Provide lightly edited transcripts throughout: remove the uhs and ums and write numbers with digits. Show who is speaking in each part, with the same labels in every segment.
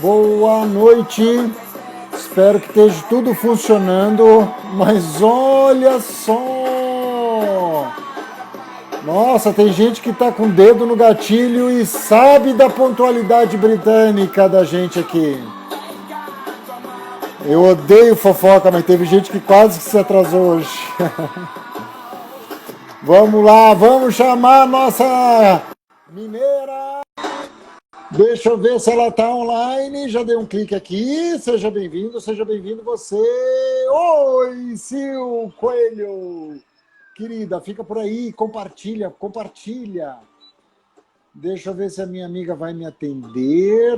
Speaker 1: Boa noite, espero que esteja tudo funcionando, mas olha só! Nossa, tem gente que tá com o dedo no gatilho e sabe da pontualidade britânica da gente aqui. Eu odeio fofoca, mas teve gente que quase que se atrasou hoje. Vamos lá, vamos chamar a nossa mineira. Deixa eu ver se ela está online. Já dei um clique aqui. Seja bem-vindo você. Oi, Sil Coelho. Querida, fica por aí, compartilha. Deixa eu ver se a minha amiga vai me atender.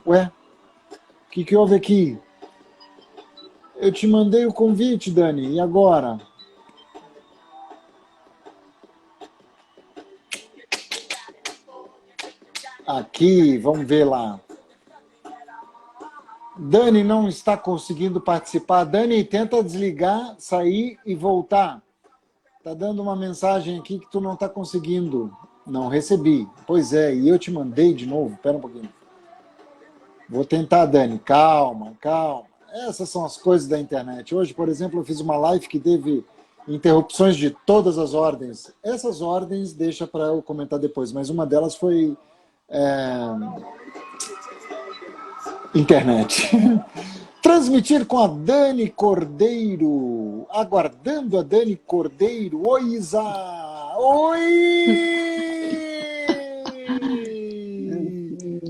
Speaker 1: Ué, o que houve aqui? Eu te mandei o convite, Dani, e agora? Aqui, vamos ver lá. Dani não está conseguindo participar. Dani, tenta desligar, sair e voltar. Tá dando uma mensagem aqui que tu não está conseguindo. Não recebi. Pois é, e eu te mandei de novo. Espera um pouquinho. Vou tentar, Dani. Calma. Essas são as coisas da internet. Hoje, por exemplo, eu fiz uma live que teve interrupções de todas as ordens. Essas ordens deixa para eu comentar depois, mas uma delas foi internet. Transmitir com a Dani Cordeiro. Aguardando a Dani Cordeiro. Oi, Isa! Oi!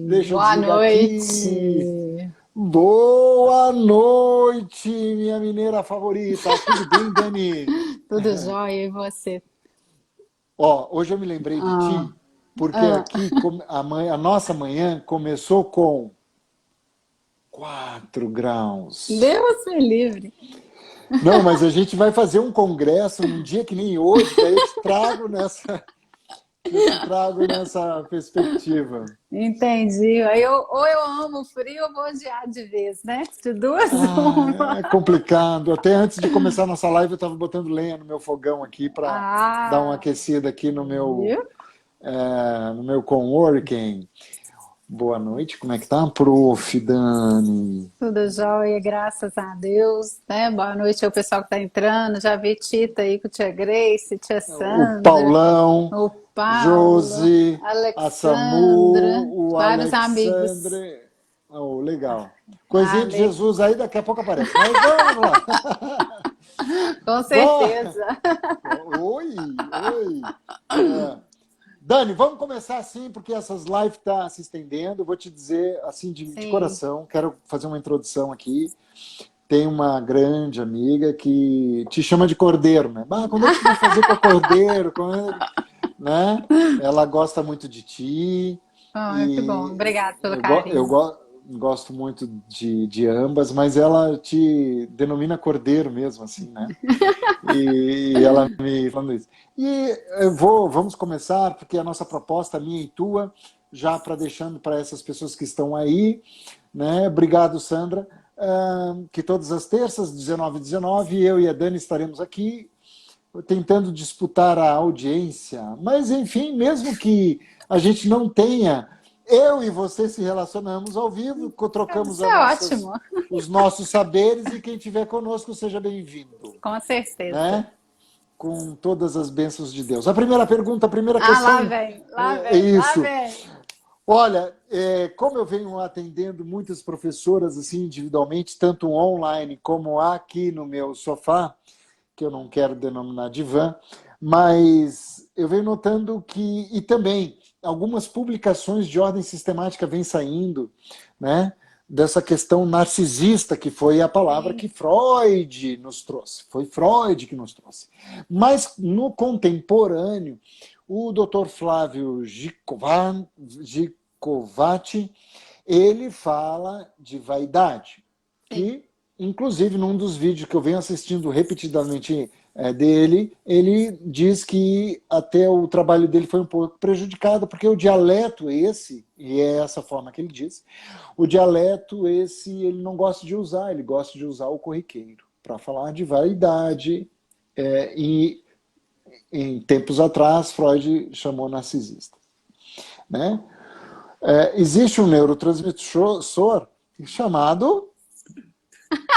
Speaker 1: Deixa
Speaker 2: Boa noite!
Speaker 1: Aqui. Boa noite, minha mineira favorita. Tudo bem, Dani?
Speaker 2: Tudo jóia, e você?
Speaker 1: Hoje eu me lembrei de ti, porque aqui a nossa manhã começou com 4 graus.
Speaker 2: Deus me livre.
Speaker 1: Não, mas a gente vai fazer um congresso num dia que nem hoje, daí eu te trago nessa perspectiva.
Speaker 2: Entendi. Ou eu amo frio ou vou odiar de vez, né? De duas, uma.
Speaker 1: É complicado. Até antes de começar a nossa live, eu estava botando lenha no meu fogão aqui para dar uma aquecida aqui no meu coworking. Boa noite, como é que tá, prof. Dani?
Speaker 2: Tudo jóia, graças a Deus, né? Boa noite ao pessoal que está entrando. Já vi Tita aí com tia Grace, tia Sandra.
Speaker 1: O Paulão,
Speaker 2: o Paulo,
Speaker 1: Josi,
Speaker 2: Alexandra,
Speaker 1: a Samu, o
Speaker 2: vários
Speaker 1: Alexandre.
Speaker 2: amigos.
Speaker 1: Oh, legal. Coisinha de Jesus aí, daqui a pouco aparece. Mas vamos lá.
Speaker 2: Com certeza.
Speaker 1: Oi. Dani, vamos começar assim, porque essas lives estão se estendendo. Vou te dizer, assim, de coração, quero fazer uma introdução aqui. Tem uma grande amiga que te chama de Cordeiro, né? Quando é que vai fazer com a Cordeiro? Né? Ela gosta muito de ti.
Speaker 2: Que bom, obrigada pelo carinho.
Speaker 1: Eu gosto muito de ambas, mas ela te denomina Cordeiro mesmo, assim, né? E ela me falando isso. E vamos começar, porque a nossa proposta, minha e tua, já para deixando para essas pessoas que estão aí, né? Obrigado, Sandra. Que todas as terças, 19h19, eu e a Dani estaremos aqui tentando disputar a audiência. Mas, enfim, mesmo que a gente não tenha, eu e você se relacionamos ao vivo, trocamos os nossos saberes, e quem estiver conosco seja bem-vindo.
Speaker 2: Com certeza.
Speaker 1: Né? Com todas as bênçãos de Deus. A primeira pergunta, a primeira questão...
Speaker 2: lá vem.
Speaker 1: Isso. Olha, como eu venho atendendo muitas professoras assim individualmente, tanto online como aqui no meu sofá, que eu não quero denominar divã, mas eu venho notando que, e também algumas publicações de ordem sistemática vêm saindo, né, dessa questão narcisista, que foi a palavra que Freud nos trouxe. Foi Freud que nos trouxe. Mas no contemporâneo, o Dr. Flávio Gicovati, ele fala de vaidade, que, inclusive, num dos vídeos que eu venho assistindo repetidamente dele, ele diz que até o trabalho dele foi um pouco prejudicado, porque o dialeto esse, e é essa forma que ele diz, o dialeto esse ele não gosta de usar, ele gosta de usar o corriqueiro, para falar de vaidade, e em tempos atrás, Freud chamou narcisista. Né? Existe um neurotransmissor chamado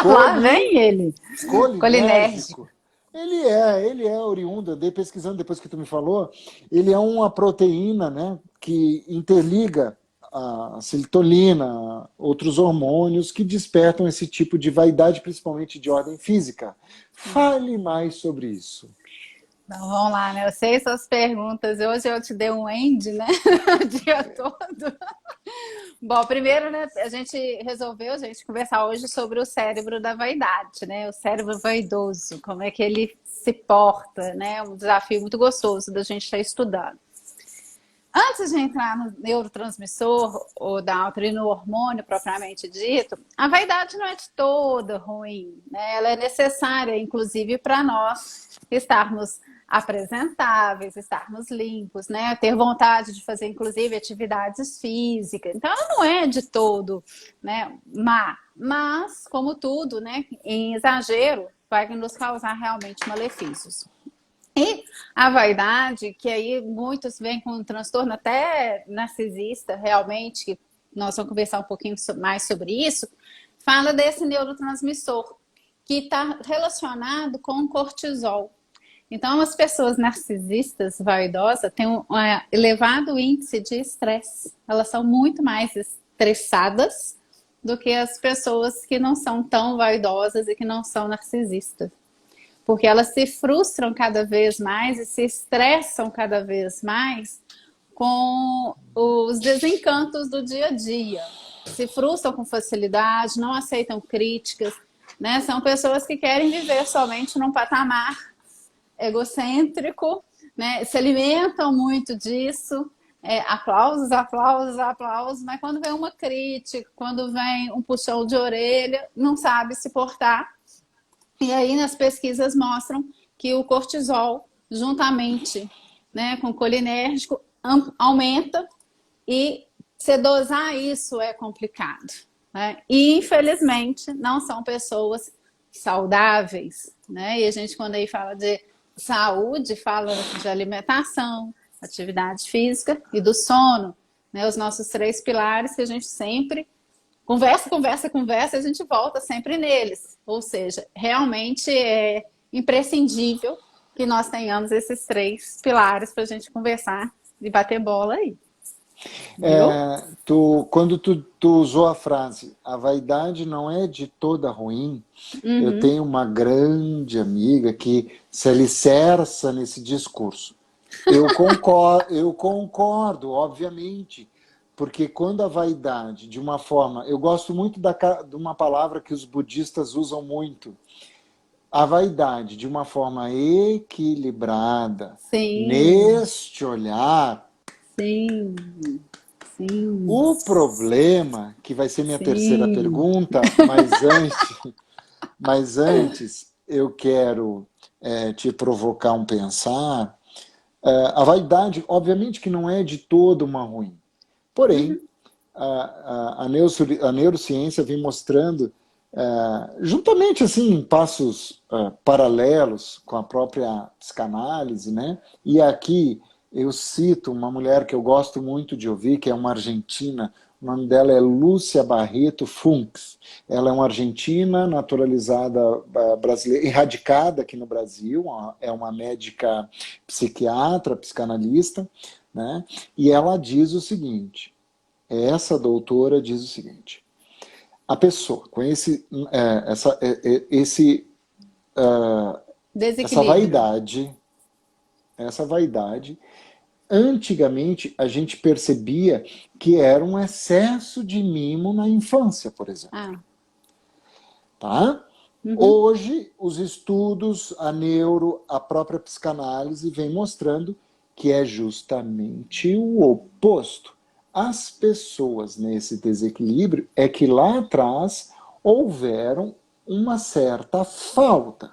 Speaker 2: Lá vem ele, colinérgico.
Speaker 1: colinérgico. Ele é oriundo, andei pesquisando depois que tu me falou, ele é uma proteína, né, que interliga a serotoninas, outros hormônios que despertam esse tipo de vaidade, principalmente de ordem física. Fale mais sobre isso.
Speaker 2: Então vamos lá, né? Eu sei suas perguntas. Hoje eu te dei um end, né? O dia todo. Bom, primeiro, né, a gente resolveu, gente, conversar hoje sobre o cérebro da vaidade, né? O cérebro vaidoso, como é que ele se porta, né? Um desafio muito gostoso da gente estar estudando. Antes de entrar no neurotransmissor ou da e no hormônio propriamente dito, a vaidade não é de toda ruim, né? Ela é necessária, inclusive, para nós estarmos apresentáveis, estarmos limpos, né? Ter vontade de fazer, inclusive, atividades físicas. Então, ela não é de todo, né, má, mas, como tudo, né, em exagero, vai nos causar realmente malefícios. E a vaidade, que aí muitos vêm com um transtorno até narcisista, realmente, que nós vamos conversar um pouquinho mais sobre isso, fala desse neurotransmissor, que está relacionado com o cortisol. Então, as pessoas narcisistas, vaidosas, têm um elevado índice de estresse. Elas são muito mais estressadas do que as pessoas que não são tão vaidosas e que não são narcisistas. Porque elas se frustram cada vez mais e se estressam cada vez mais com os desencantos do dia a dia. Se frustram com facilidade, não aceitam críticas, né? São pessoas que querem viver somente num patamar egocêntrico, né? Se alimentam muito disso, aplausos, aplausos, aplausos, mas quando vem uma crítica, quando vem um puxão de orelha, não sabe se portar. E aí, nas pesquisas mostram que o cortisol, juntamente, né, com o colinérgico, aumenta e se dosar isso é complicado, né? E, infelizmente, não são pessoas saudáveis, né? E a gente, quando aí fala de saúde, fala de alimentação, atividade física e do sono, né? Os nossos 3 pilares que a gente sempre conversa, conversa, conversa, e a gente volta sempre neles. Ou seja, realmente é imprescindível que nós tenhamos esses 3 pilares para a gente conversar e bater bola aí.
Speaker 1: Quando tu usou a frase, a vaidade não é de toda ruim, eu
Speaker 2: Uhum.
Speaker 1: tenho uma grande amiga que se alicerça nesse discurso. Eu concordo, obviamente, porque quando a vaidade, de uma forma... Eu gosto muito de uma palavra que os budistas usam muito. A vaidade, de uma forma equilibrada,
Speaker 2: Sim,
Speaker 1: neste olhar,
Speaker 2: sim, sim,
Speaker 1: o problema, que vai ser minha terceira
Speaker 2: sim.
Speaker 1: pergunta, mas antes eu quero te provocar um pensar. A vaidade, obviamente que não é de todo uma ruim. Porém, a neurociência vem mostrando, juntamente assim, em passos paralelos com a própria psicanálise, né? E aqui eu cito uma mulher que eu gosto muito de ouvir, que é uma argentina, o nome dela é Lúcia Barreto Funks. Ela é uma argentina naturalizada brasileira, erradicada aqui no Brasil, é uma médica psiquiatra, psicanalista, né? E ela diz o seguinte, essa doutora diz o seguinte, a pessoa com
Speaker 2: Desequilíbrio.
Speaker 1: essa vaidade, antigamente a gente percebia que era um excesso de mimo na infância, por exemplo.
Speaker 2: Ah,
Speaker 1: Tá?
Speaker 2: uhum.
Speaker 1: Hoje, os estudos, a própria psicanálise vem mostrando que é justamente o oposto. As pessoas nesse desequilíbrio é que lá atrás houveram uma certa falta,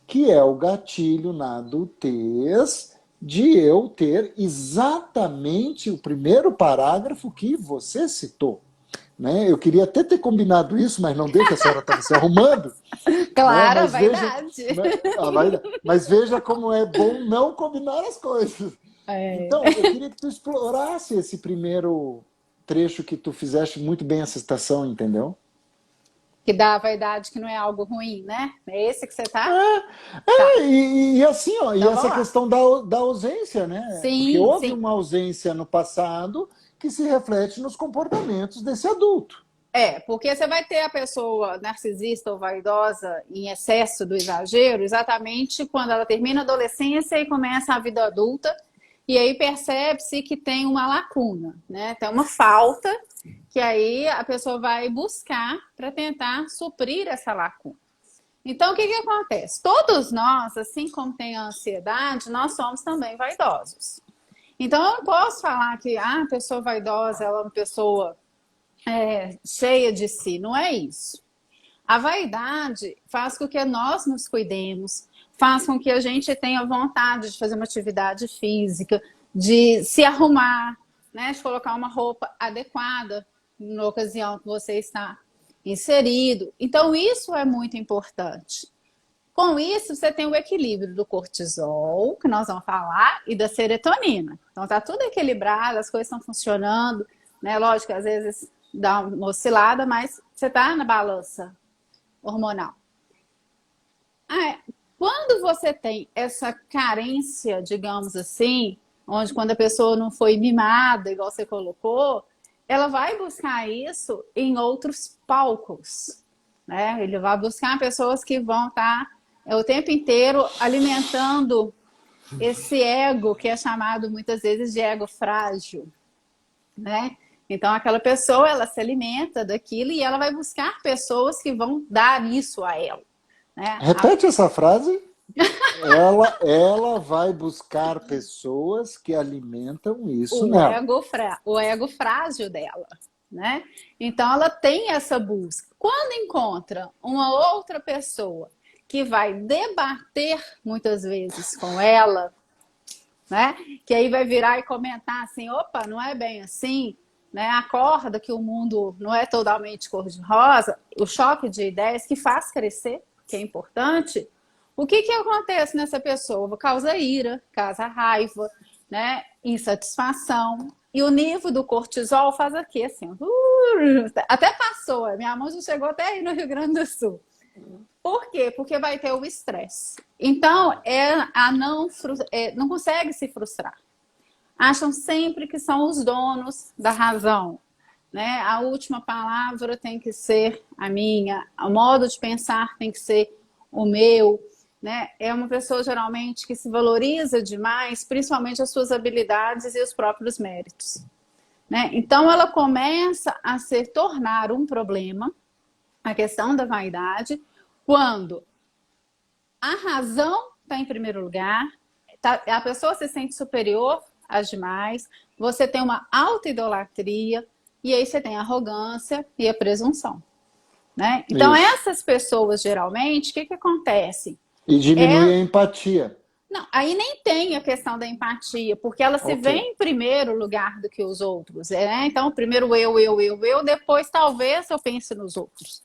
Speaker 1: que é o gatilho na adultez de eu ter exatamente o primeiro parágrafo que você citou. Né? Eu queria até ter combinado isso, mas não deu, que a senhora estava se arrumando. Né?
Speaker 2: Claro, a vaidade.
Speaker 1: Mas veja como é bom não combinar as coisas.
Speaker 2: É.
Speaker 1: Então, eu queria que tu explorasse esse primeiro trecho que tu fizeste muito bem essa citação, entendeu?
Speaker 2: Que dá a vaidade que não é algo ruim, né? É esse que você tá? Tá.
Speaker 1: E assim, ó, e
Speaker 2: Então vamos
Speaker 1: essa
Speaker 2: lá.
Speaker 1: questão da ausência, né? Porque
Speaker 2: Sim,
Speaker 1: houve
Speaker 2: sim.
Speaker 1: uma ausência no passado que se reflete nos comportamentos desse adulto.
Speaker 2: Porque você vai ter a pessoa narcisista ou vaidosa em excesso do exagero exatamente quando ela termina a adolescência e começa a vida adulta, e aí percebe-se que tem uma lacuna, né? Tem uma falta que aí a pessoa vai buscar para tentar suprir essa lacuna. Então, o que que acontece? Todos nós, assim como tem a ansiedade, nós somos também vaidosos. Então, eu não posso falar que a pessoa vaidosa ela é uma pessoa cheia de si. Não é isso. A vaidade faz com que nós nos cuidemos, faz com que a gente tenha vontade de fazer uma atividade física, de se arrumar, né? De colocar uma roupa adequada na ocasião que você está inserido. Então, isso é muito importante. Com isso, você tem o equilíbrio do cortisol, que nós vamos falar, e da serotonina. Então, tá tudo equilibrado, as coisas estão funcionando, né? Lógico, às vezes dá uma oscilada, mas você tá na balança hormonal. Quando você tem essa carência, digamos assim, onde quando a pessoa não foi mimada, igual você colocou, ela vai buscar isso em outros palcos, né? Ele vai buscar pessoas que vão estar o tempo inteiro alimentando esse ego que é chamado muitas vezes de ego frágil, né? Então aquela pessoa ela se alimenta daquilo e ela vai buscar pessoas que vão dar isso a ela, né?
Speaker 1: Repete essa frase. Ela vai buscar pessoas que alimentam isso nela.
Speaker 2: O ego frágil dela, né? Então ela tem essa busca. Quando encontra uma outra pessoa que vai debater muitas vezes com ela, né? Que aí vai virar e comentar assim, opa, não é bem assim, né? Acorda que o mundo não é totalmente cor-de-rosa, o choque de ideias que faz crescer, que é importante. O que que acontece nessa pessoa? Causa ira, causa raiva, né? Insatisfação. E o nível do cortisol faz aqui, assim, até passou, minha mãe já chegou até aí no Rio Grande do Sul. Por quê? Porque vai ter o estresse. Então, não consegue se frustrar. Acham sempre que são os donos da razão, né? A última palavra tem que ser a minha, o modo de pensar tem que ser o meu, né? É uma pessoa geralmente que se valoriza demais, principalmente as suas habilidades e os próprios méritos, né? Então, ela começa a se tornar um problema, a questão da vaidade, quando a razão está em primeiro lugar, a pessoa se sente superior às demais, você tem uma autoidolatria, e aí você tem a arrogância e a presunção, né? Então,
Speaker 1: Isso.
Speaker 2: essas pessoas, geralmente, o que que acontece?
Speaker 1: E diminui a empatia.
Speaker 2: Não, aí nem tem a questão da empatia, porque ela se vê em primeiro lugar do que os outros, né? Então, primeiro eu, depois talvez eu pense nos outros.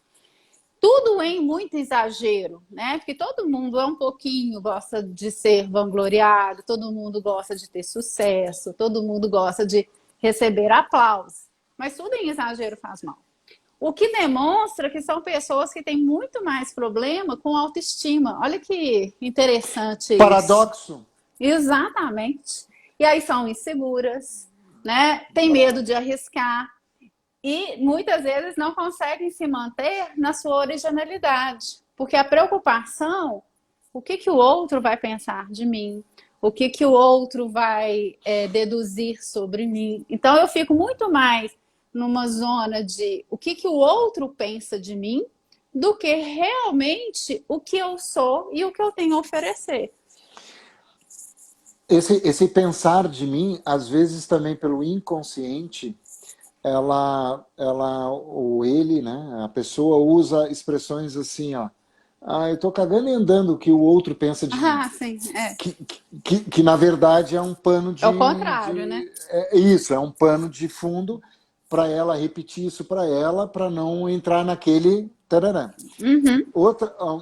Speaker 2: Tudo em muito exagero, né? Porque todo mundo é um pouquinho, gosta de ser vangloriado, todo mundo gosta de ter sucesso, todo mundo gosta de receber aplausos. Mas tudo em exagero faz mal. O que demonstra que são pessoas que têm muito mais problema com autoestima. Olha que interessante isso.
Speaker 1: Paradoxo.
Speaker 2: Exatamente. E aí são inseguras, né? Tem medo de arriscar. E muitas vezes não conseguem se manter na sua originalidade. Porque a preocupação, o que que o outro vai pensar de mim? O que que o outro vai deduzir sobre mim? Então eu fico muito mais numa zona de o que que o outro pensa de mim do que realmente o que eu sou e o que eu tenho a oferecer.
Speaker 1: Esse pensar de mim, às vezes também pelo inconsciente, ou ele, né, a pessoa usa expressões assim, ó, eu tô cagando e andando o que o outro pensa de mim.
Speaker 2: Sim, é.
Speaker 1: Que na verdade é um pano de...
Speaker 2: É o contrário, né?
Speaker 1: Isso, é um pano de fundo para ela repetir isso para não entrar naquele tararã.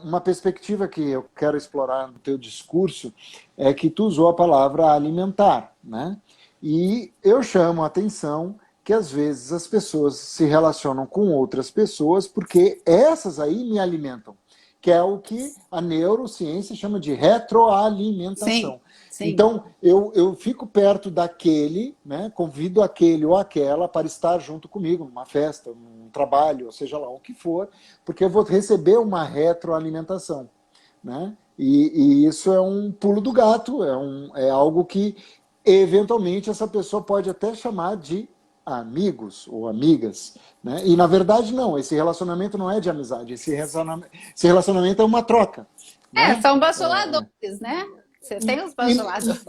Speaker 1: Uma perspectiva que eu quero explorar no teu discurso é que tu usou a palavra alimentar, né? E eu chamo a atenção que às vezes as pessoas se relacionam com outras pessoas porque essas aí me alimentam, que é o que a neurociência chama de retroalimentação.
Speaker 2: Sim, sim.
Speaker 1: Então, eu fico perto daquele, né, convido aquele ou aquela para estar junto comigo numa festa, num trabalho, ou seja lá o que for, porque eu vou receber uma retroalimentação, né? E isso é um pulo do gato, é algo que eventualmente essa pessoa pode até chamar de amigos ou amigas, né? E na verdade não, esse relacionamento não é de amizade, esse relacionamento é uma troca, né?
Speaker 2: São bajuladores, né? Você tem os bajuladores.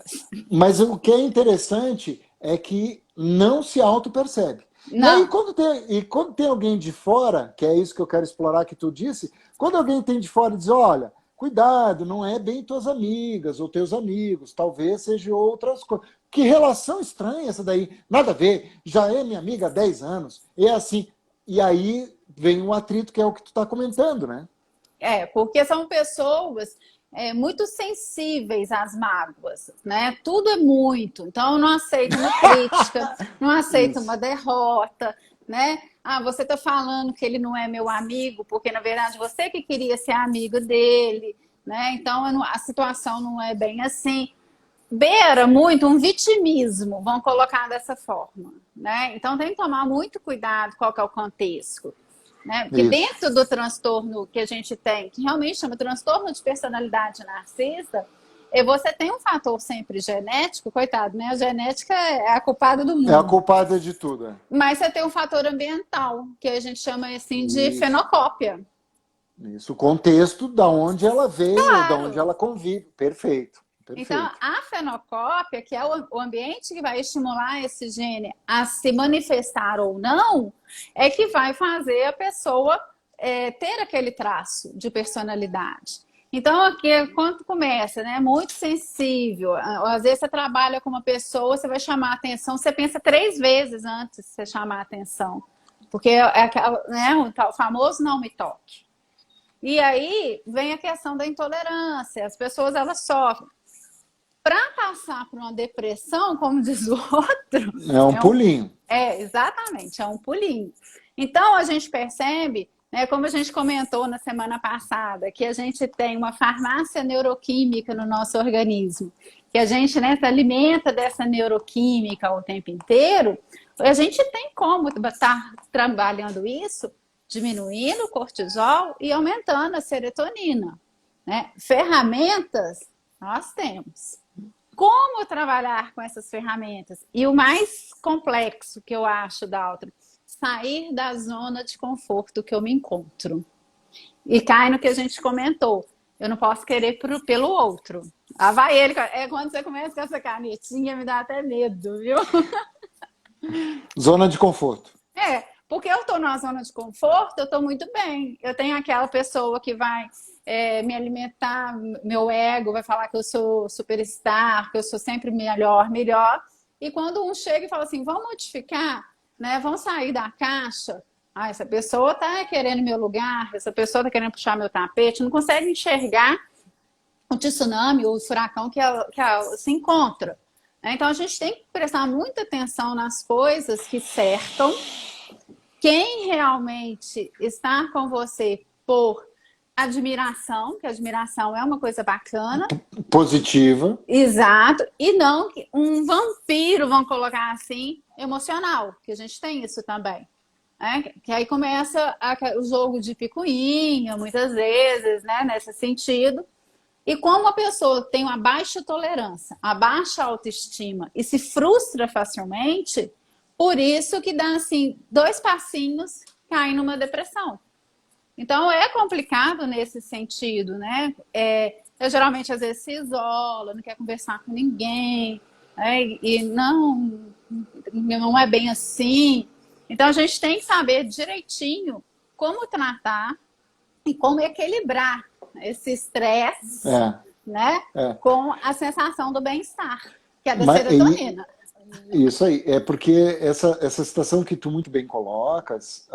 Speaker 1: Mas o que é interessante é que não se auto-percebe. E aí,
Speaker 2: Não,
Speaker 1: quando tem alguém de fora, que é isso que eu quero explorar que tu disse, quando alguém tem de fora e diz, olha, cuidado, não é bem tuas amigas ou teus amigos, talvez seja outras coisas. Que relação estranha essa daí. Nada a ver, já é minha amiga há 10 anos, é assim. E aí vem um atrito que é o que tu está comentando, né?
Speaker 2: porque são pessoas muito sensíveis às mágoas, né? Tudo é muito. Então, eu não aceito uma crítica, não aceito
Speaker 1: Isso.
Speaker 2: uma derrota, né? Ah, você está falando que ele não é meu amigo, porque na verdade você que queria ser amigo dele, né? Então, a situação não é bem assim. Beira muito um vitimismo, vamos colocar dessa forma, né? Então, tem que tomar muito cuidado qual que é o contexto. Né? Porque
Speaker 1: Isso.
Speaker 2: dentro do transtorno que a gente tem, que realmente chama transtorno de personalidade narcisa, você tem um fator sempre genético, coitado, né? A genética é a culpada do
Speaker 1: É a
Speaker 2: mundo.
Speaker 1: culpada de tudo.
Speaker 2: Mas você tem um fator ambiental, que a gente chama assim de
Speaker 1: Isso.
Speaker 2: fenocópia.
Speaker 1: Isso. O contexto da onde ela veio, da onde
Speaker 2: Claro!
Speaker 1: ela convive. Perfeito.
Speaker 2: Então,
Speaker 1: Perfeito.
Speaker 2: a fenocópia, que é o ambiente que vai estimular esse gene a se manifestar ou não, é que vai fazer a pessoa ter aquele traço de personalidade. Então, aqui, quando começa, né, muito sensível, às vezes você trabalha com uma pessoa, você vai chamar a atenção, você pensa 3 vezes antes de você chamar a atenção. Porque né, o tal famoso não me toque. E aí vem a questão da intolerância. As pessoas, elas sofrem. Para passar por uma depressão, como diz o outro,
Speaker 1: É um pulinho.
Speaker 2: exatamente, é um pulinho. Então, a gente percebe, né, como a gente comentou na semana passada, que a gente tem uma farmácia neuroquímica no nosso organismo, que a gente, né, se alimenta dessa neuroquímica o tempo inteiro, a gente tem como estar trabalhando isso, diminuindo o cortisol e aumentando a serotonina. Né? Ferramentas nós temos. Como trabalhar com essas ferramentas? E o mais complexo que eu acho, Daltro, sair da zona de conforto que eu me encontro. E cai no que a gente comentou. Eu não posso querer pelo outro. Ah, vai ele. Quando você começa com essa canetinha, me dá até medo, viu?
Speaker 1: Zona de conforto.
Speaker 2: Porque eu estou numa zona de conforto, eu estou muito bem. Eu tenho aquela pessoa que vai me alimentar, meu ego vai falar que eu sou superstar, que eu sou sempre melhor, melhor. E quando um chega e fala assim, vamos modificar, né? Vamos sair da caixa. Ah, essa pessoa está querendo meu lugar, essa pessoa está querendo puxar meu tapete, não consegue enxergar o tsunami, o furacão que ela se encontra. Então a gente tem que prestar muita atenção nas coisas que cercam. Quem realmente está com você por admiração, que admiração é uma coisa bacana.
Speaker 1: Positiva.
Speaker 2: Exato. E não um vampiro, vamos colocar assim, emocional, que a gente tem isso também. Que aí começa o jogo de picuinha, muitas vezes, né, nesse sentido. E como a pessoa tem uma baixa tolerância, a baixa autoestima e se frustra facilmente, por isso que dá assim 2 passinhos, cai numa depressão. Então é complicado nesse sentido, né? Eu geralmente às vezes se isola, não quer conversar com ninguém, e não é bem assim. Então a gente tem que saber direitinho como tratar e como equilibrar esse estresse, né, com a sensação do bem-estar, que é da serotonina.
Speaker 1: Isso aí, é porque essa situação que tu muito bem colocas,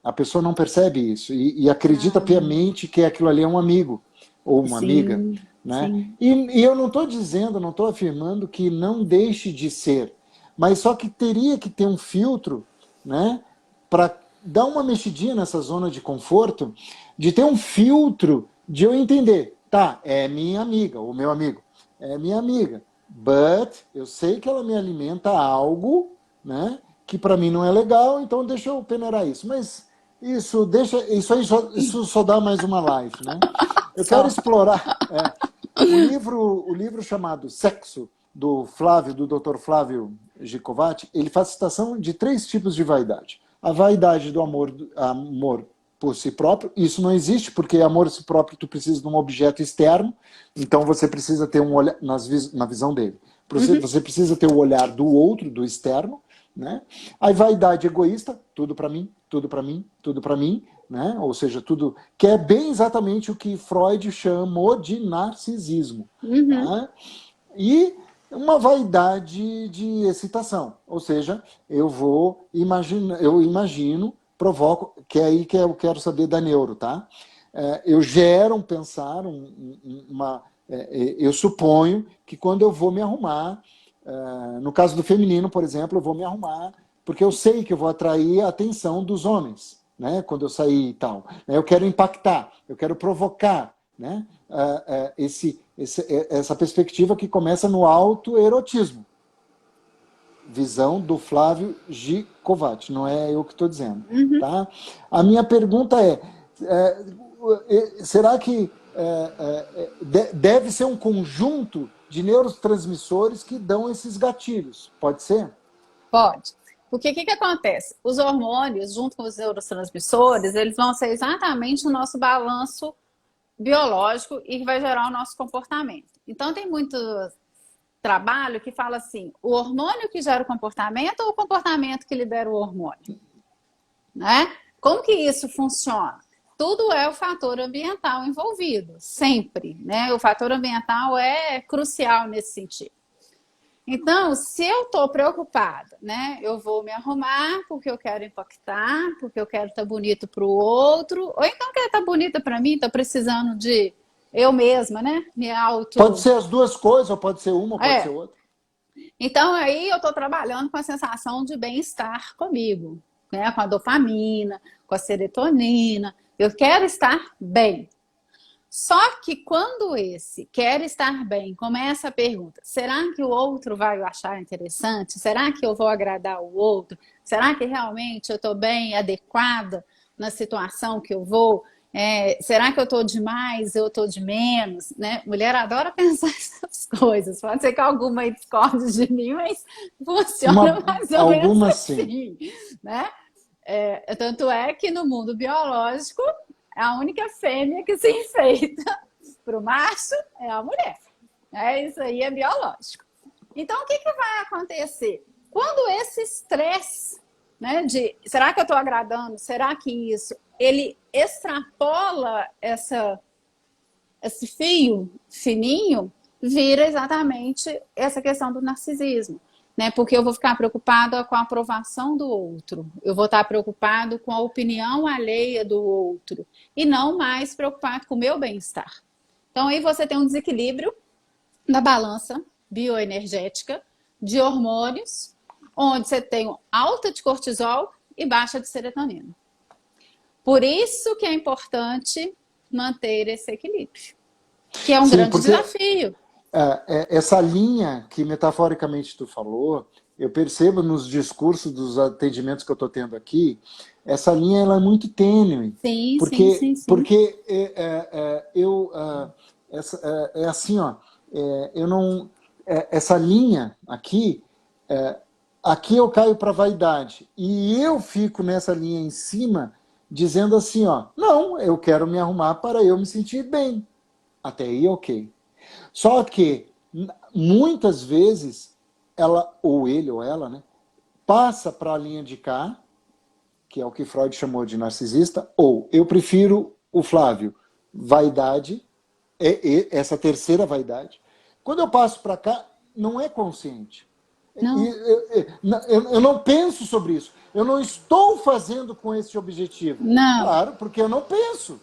Speaker 1: a pessoa não percebe isso e acredita piamente que aquilo ali é um amigo ou uma amiga, né? E eu não estou dizendo, não estou afirmando que não deixe de ser, Mas só que teria que ter um filtro, né, para dar uma mexidinha nessa zona de conforto, de ter um filtro de eu entender, tá, é minha amiga, ou meu amigo, é minha amiga, but eu sei que ela me alimenta algo, né, que para mim não é legal, então deixa eu peneirar isso. Mas isso só dá mais uma live, né? Eu quero
Speaker 2: Só.
Speaker 1: explorar o livro chamado Sexo, do Dr. Flávio Gicovati, ele faz citação de 3 tipos de vaidade. A vaidade do amor por si próprio, isso não existe, porque amor por si próprio tu precisa de um objeto externo, então você precisa ter um olhar, na visão dele, você precisa ter o olhar do outro, do externo, né? A vaidade egoísta, tudo para mim, tudo para mim, tudo para mim, né? Ou seja, tudo que é bem exatamente o que Freud chamou de narcisismo. Tá? E uma vaidade de excitação, ou seja, eu imagino, provoco, que é aí que eu quero saber da neuro, tá? Eu gero um pensar, eu suponho que quando eu vou me arrumar, no caso do feminino, por exemplo, eu vou me arrumar porque eu sei que eu vou atrair a atenção dos homens, né? Quando eu sair e tal. Eu quero impactar, eu quero provocar, né? Essa perspectiva que começa no autoerotismo. Visão do Flávio Gicovati, não é eu que estou dizendo. Tá? A minha pergunta será que deve ser um conjunto de neurotransmissores que dão esses gatilhos? Pode ser?
Speaker 2: Pode. Porque o que acontece? Os hormônios, junto com os neurotransmissores, eles vão ser exatamente o nosso balanço biológico e que vai gerar o nosso comportamento. Então, tem muito trabalho que fala assim, o hormônio que gera o comportamento ou o comportamento que libera o hormônio? Né? Como que isso funciona? Tudo é o fator ambiental envolvido, sempre. Né? O fator ambiental é crucial nesse sentido. Então, se eu estou preocupada, né, eu vou me arrumar porque eu quero impactar, porque eu quero estar bonito para o outro, ou então quero estar bonita para mim, estou precisando de eu mesma, né, me auto...
Speaker 1: Pode ser as duas coisas, ou pode ser uma, ou pode ser outra.
Speaker 2: Então, aí eu estou trabalhando com a sensação de bem-estar comigo, né, com a dopamina, com a serotonina. Eu quero estar bem. Só que quando esse quer estar bem, começa a pergunta, será que o outro vai achar interessante? Será que eu vou agradar o outro? Será que realmente eu estou bem, adequada na situação que eu vou? Será que eu estou de mais, eu estou de menos? Né? Mulher adora pensar essas coisas. Pode ser que alguma aí discorde de mim, mas funciona mais ou menos assim. Né? Tanto é que no mundo biológico, a única fêmea que se enfeita para o macho é a mulher. Isso aí é biológico. Então, o que vai acontecer? Quando esse estresse, né, de será que eu estou agradando? Será que isso? Ele extrapola esse fio fininho, vira exatamente essa questão do narcisismo. Né? Porque eu vou ficar preocupada com a aprovação do outro. Eu vou estar preocupado com a opinião alheia do outro. E não mais preocupado com o meu bem-estar. Então, aí você tem um desequilíbrio na balança bioenergética de hormônios, onde você tem alta de cortisol e baixa de serotonina. Por isso que é importante manter esse equilíbrio. Que é um grande desafio.
Speaker 1: Essa linha que metaforicamente tu falou, eu percebo nos discursos dos atendimentos que eu estou tendo aqui, essa linha ela é muito tênue.
Speaker 2: Sim.
Speaker 1: Porque assim, ó, essa linha aqui, aqui eu caio para vaidade e eu fico nessa linha em cima dizendo assim, ó, não, eu quero me arrumar para eu me sentir bem. Até aí, ok. Só que, muitas vezes, ela, ou ele, ou ela, né, passa para a linha de cá, que é o que Freud chamou de narcisista, ou eu prefiro o Flávio, vaidade, essa terceira vaidade. Quando eu passo para cá, não é consciente.
Speaker 2: Não.
Speaker 1: Eu não penso sobre isso. Eu não estou fazendo com esse objetivo.
Speaker 2: Não.
Speaker 1: Claro, porque eu não penso.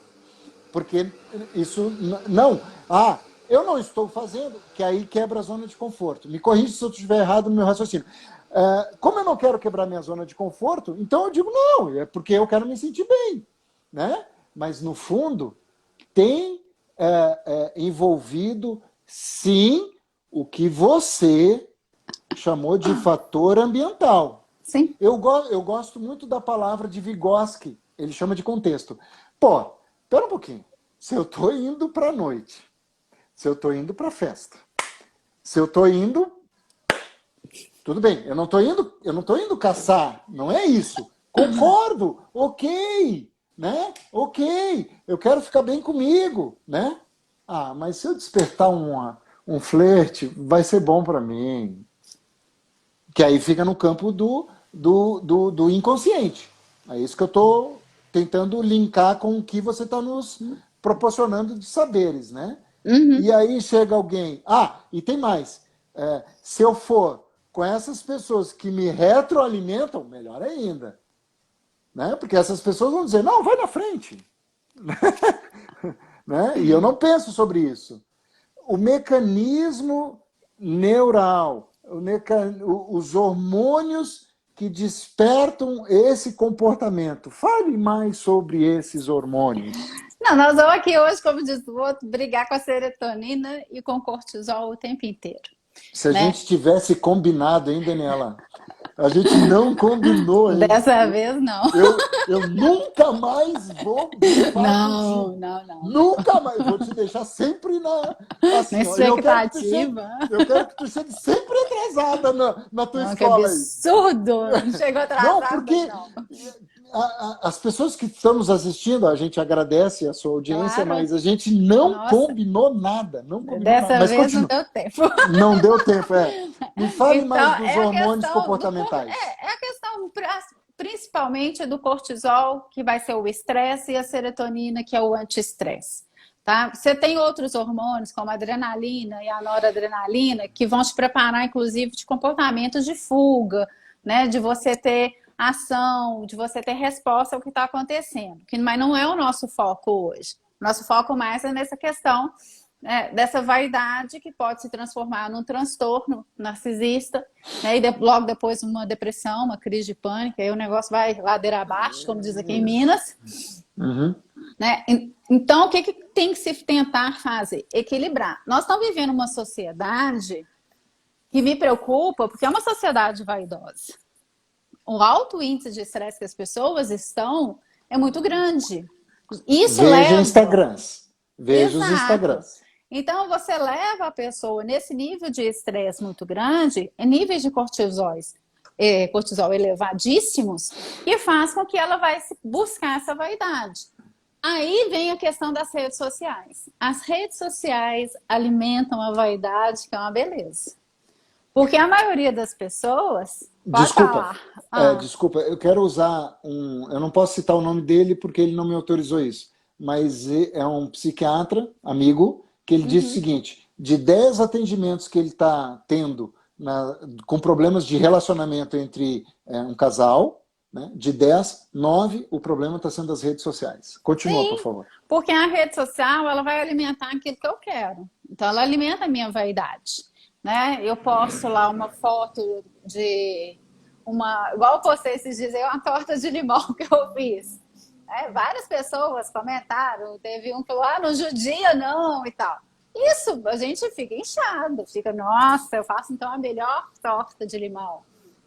Speaker 1: Porque isso não... eu não estou fazendo, que aí quebra a zona de conforto. Me corrija se eu estiver errado no meu raciocínio. Como eu não quero quebrar minha zona de conforto, então eu digo não, é porque eu quero me sentir bem, né? Mas no fundo tem envolvido sim o que você chamou de fator ambiental.
Speaker 2: Sim.
Speaker 1: Eu gosto muito da palavra de Vygotsky, ele chama de contexto. Pô, pera um pouquinho. Se eu estou indo para a noite, se eu estou indo para a festa, se eu estou indo... Tudo bem, eu não estou indo caçar, não é isso. Concordo, ok, né? Ok, eu quero ficar bem comigo, né? Ah, mas se eu despertar um flerte, vai ser bom para mim. Que aí fica no campo do inconsciente. É isso que eu estou tentando linkar com o que você está nos proporcionando de saberes, né?
Speaker 2: Uhum.
Speaker 1: E aí chega alguém... e tem mais. Se eu for com essas pessoas que me retroalimentam, melhor ainda. Né? Porque essas pessoas vão dizer, não, vai na frente. Né? E eu não penso sobre isso. O mecanismo neural, os hormônios que despertam esse comportamento. Fale mais sobre esses hormônios.
Speaker 2: Não, nós vamos aqui hoje, como diz o outro, brigar com a serotonina e com o cortisol o tempo inteiro.
Speaker 1: Se a gente tivesse combinado, hein, Daniela? A gente não combinou, hein?
Speaker 2: Dessa vez, não.
Speaker 1: Eu nunca mais vou
Speaker 2: Não.
Speaker 1: Nunca mais. Vou te deixar sempre assim,
Speaker 2: na expectativa.
Speaker 1: Eu quero que tu chegue sempre atrasada na tua escola.
Speaker 2: Que absurdo! Não chegou atrasada,
Speaker 1: não. Porque as pessoas que estão nos assistindo, a gente agradece a sua audiência,
Speaker 2: claro.
Speaker 1: mas a gente não combinou nada. Não combinou
Speaker 2: Dessa
Speaker 1: nada.
Speaker 2: vez não deu tempo.
Speaker 1: Não deu tempo, Me fale mais dos hormônios comportamentais.
Speaker 2: É a questão principalmente do cortisol, que vai ser o estresse, e a serotonina, que é o anti-estresse. Tá? Você tem outros hormônios, como a adrenalina e a noradrenalina, que vão te preparar, inclusive, de comportamentos de fuga, né? De você ter ação, de você ter resposta ao que está acontecendo. Mas não é o nosso foco hoje. Nosso foco mais é nessa questão dessa vaidade que pode se transformar num transtorno narcisista, né? E logo depois uma depressão, uma crise de pânico, aí o negócio vai ladeira abaixo, como diz aqui em Minas.
Speaker 1: Uhum.
Speaker 2: Né? Então, o que tem que se tentar fazer? Equilibrar. Nós estamos vivendo uma sociedade que me preocupa, porque é uma sociedade vaidosa. O alto índice de estresse que as pessoas estão é muito grande. Isso
Speaker 1: Veja Instagrams. Veja os Instagrams.
Speaker 2: Então, você leva a pessoa nesse nível de estresse muito grande, níveis de cortisol elevadíssimos, e faz com que ela vai buscar essa vaidade. Aí vem a questão das redes sociais. As redes sociais alimentam a vaidade, que é uma beleza. Porque a maioria das pessoas...
Speaker 1: Desculpa, eu quero usar eu não posso citar o nome dele porque ele não me autorizou isso, mas é um psiquiatra, amigo, que ele disse o seguinte: de 10 atendimentos que ele está tendo com problemas de relacionamento entre um casal, né, de 10, 9, o problema está sendo as redes sociais. Continua,
Speaker 2: Sim,
Speaker 1: por favor.
Speaker 2: Porque a rede social ela vai alimentar aquilo que eu quero. Então, ela alimenta a minha vaidade. Né? Eu posto lá uma foto de igual eu postei esses dias, uma torta de limão que eu fiz. Várias pessoas comentaram, teve um que falou, não judia não, e tal. Isso, a gente fica inchado, fica, nossa, eu faço então a melhor torta de limão.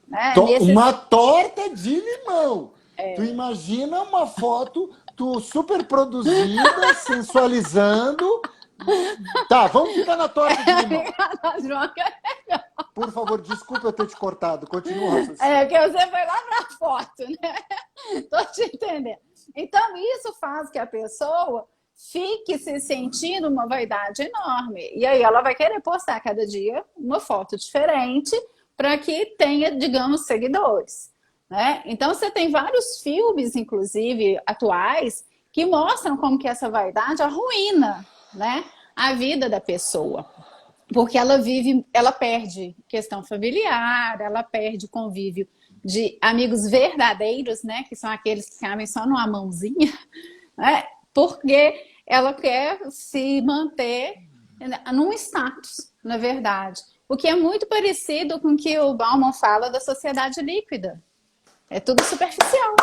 Speaker 2: Né?
Speaker 1: Uma torta de limão! Tu imagina uma foto, tu super produzida, sensualizando... Tá, vamos ficar na torta de limão. Por favor, desculpa eu ter te cortado. Continua.
Speaker 2: Porque você foi lá na foto, né? Tô te entendendo. Então, isso faz que a pessoa fique se sentindo uma vaidade enorme. E aí ela vai querer postar cada dia uma foto diferente para que tenha, digamos, seguidores. Né? Então, você tem vários filmes, inclusive, atuais, que mostram como que essa vaidade arruína, né, a vida da pessoa. Porque ela perde questão familiar, ela perde convívio de amigos verdadeiros, né, que são aqueles que cabem só numa mãozinha, né, porque ela quer se manter num status, na verdade. O que é muito parecido com o que o Bauman fala da sociedade líquida. É tudo superficial.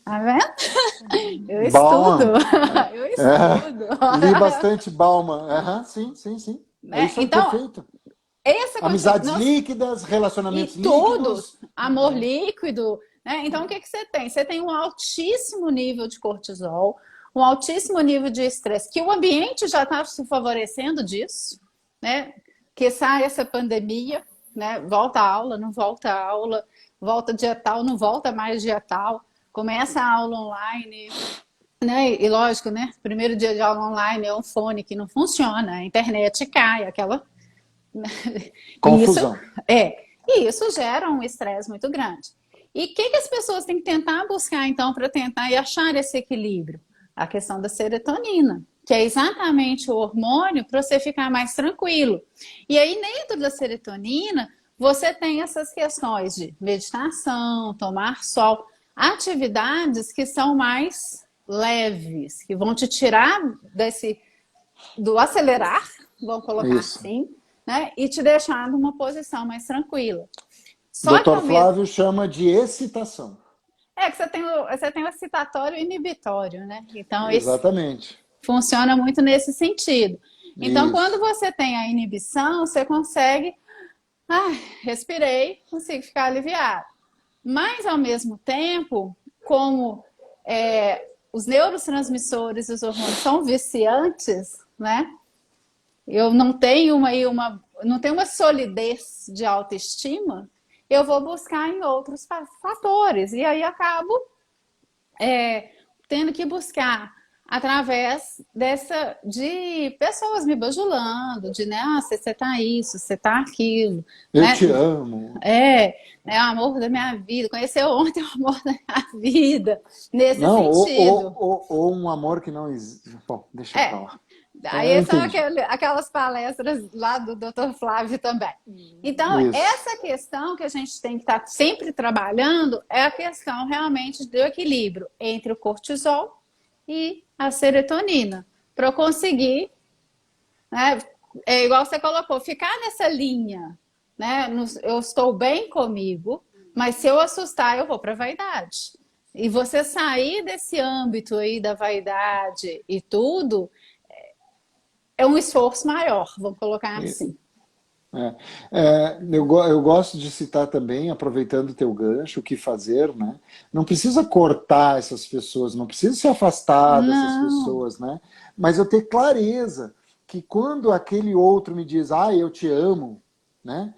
Speaker 2: Tá vendo? Eu estudo.
Speaker 1: Bauman.
Speaker 2: Eu estudo.
Speaker 1: Li bastante Bauman. Sim, sim, sim. É
Speaker 2: Né?
Speaker 1: isso aí,
Speaker 2: Então,
Speaker 1: perfeito.
Speaker 2: essa
Speaker 1: Amizades
Speaker 2: nós,
Speaker 1: líquidas,
Speaker 2: e
Speaker 1: relacionamentos
Speaker 2: tudo,
Speaker 1: líquidos.
Speaker 2: amor líquido, né? Então, o que que você tem? Você tem um altíssimo nível de cortisol, um altíssimo nível de estresse, que o ambiente já está se favorecendo disso, né? Que sai essa pandemia, né? Volta a aula, não volta a aula, volta dia tal, não volta mais dia tal, começa a aula online, né? E lógico, né? Primeiro dia de aula online é um fone que não funciona, a internet cai, aquela. E isso
Speaker 1: Confusão.
Speaker 2: e isso gera um estresse muito grande. E o que as pessoas têm que tentar buscar, então, para tentar e achar esse equilíbrio? A questão da serotonina, que é exatamente o hormônio para você ficar mais tranquilo. E aí, dentro da serotonina, você tem essas questões de meditação, tomar sol, atividades que são mais leves, que vão te tirar do acelerar, vamos colocar
Speaker 1: Isso.
Speaker 2: assim, né? E te deixar numa posição mais tranquila. Só que
Speaker 1: Dr.
Speaker 2: ao mesmo
Speaker 1: Flávio chama de excitação.
Speaker 2: que você tem o excitatório e o inibitório, né? Então, isso
Speaker 1: Exatamente.
Speaker 2: funciona muito nesse sentido. Então, quando
Speaker 1: Isso.
Speaker 2: você tem a inibição, você consegue, respirei, consigo ficar aliviado. Mas, ao mesmo tempo, como os neurotransmissores e os hormônios são viciantes, né? Eu não tenho não tenho uma solidez de autoestima, eu vou buscar em outros fatores. E aí acabo tendo que buscar através de pessoas me bajulando, de, né, você tá isso, você tá aquilo,
Speaker 1: Eu
Speaker 2: né?
Speaker 1: te amo.
Speaker 2: É o amor da minha vida, conheceu ontem o amor da minha vida, nesse
Speaker 1: Não,
Speaker 2: sentido.
Speaker 1: ou um amor que não existe. Bom, deixa pra
Speaker 2: É,
Speaker 1: lá. Eu
Speaker 2: Aí são
Speaker 1: entendi.
Speaker 2: aquelas palestras lá do Dr. Flávio também. Então,
Speaker 1: Isso.
Speaker 2: essa questão que a gente tem que estar sempre trabalhando é a questão realmente do equilíbrio entre o cortisol e a serotonina. Para eu conseguir, né, é igual você colocou, ficar nessa linha, né? Eu estou bem comigo, mas se eu assustar, eu vou para a vaidade. E você sair desse âmbito aí da vaidade e tudo é um esforço maior, vamos colocar assim.
Speaker 1: Eu gosto de citar também, aproveitando o teu gancho, o que fazer, né? Não precisa cortar essas pessoas, não precisa se afastar dessas
Speaker 2: Não.
Speaker 1: pessoas, né? Mas eu ter clareza que quando aquele outro me diz, ai, eu te amo, né?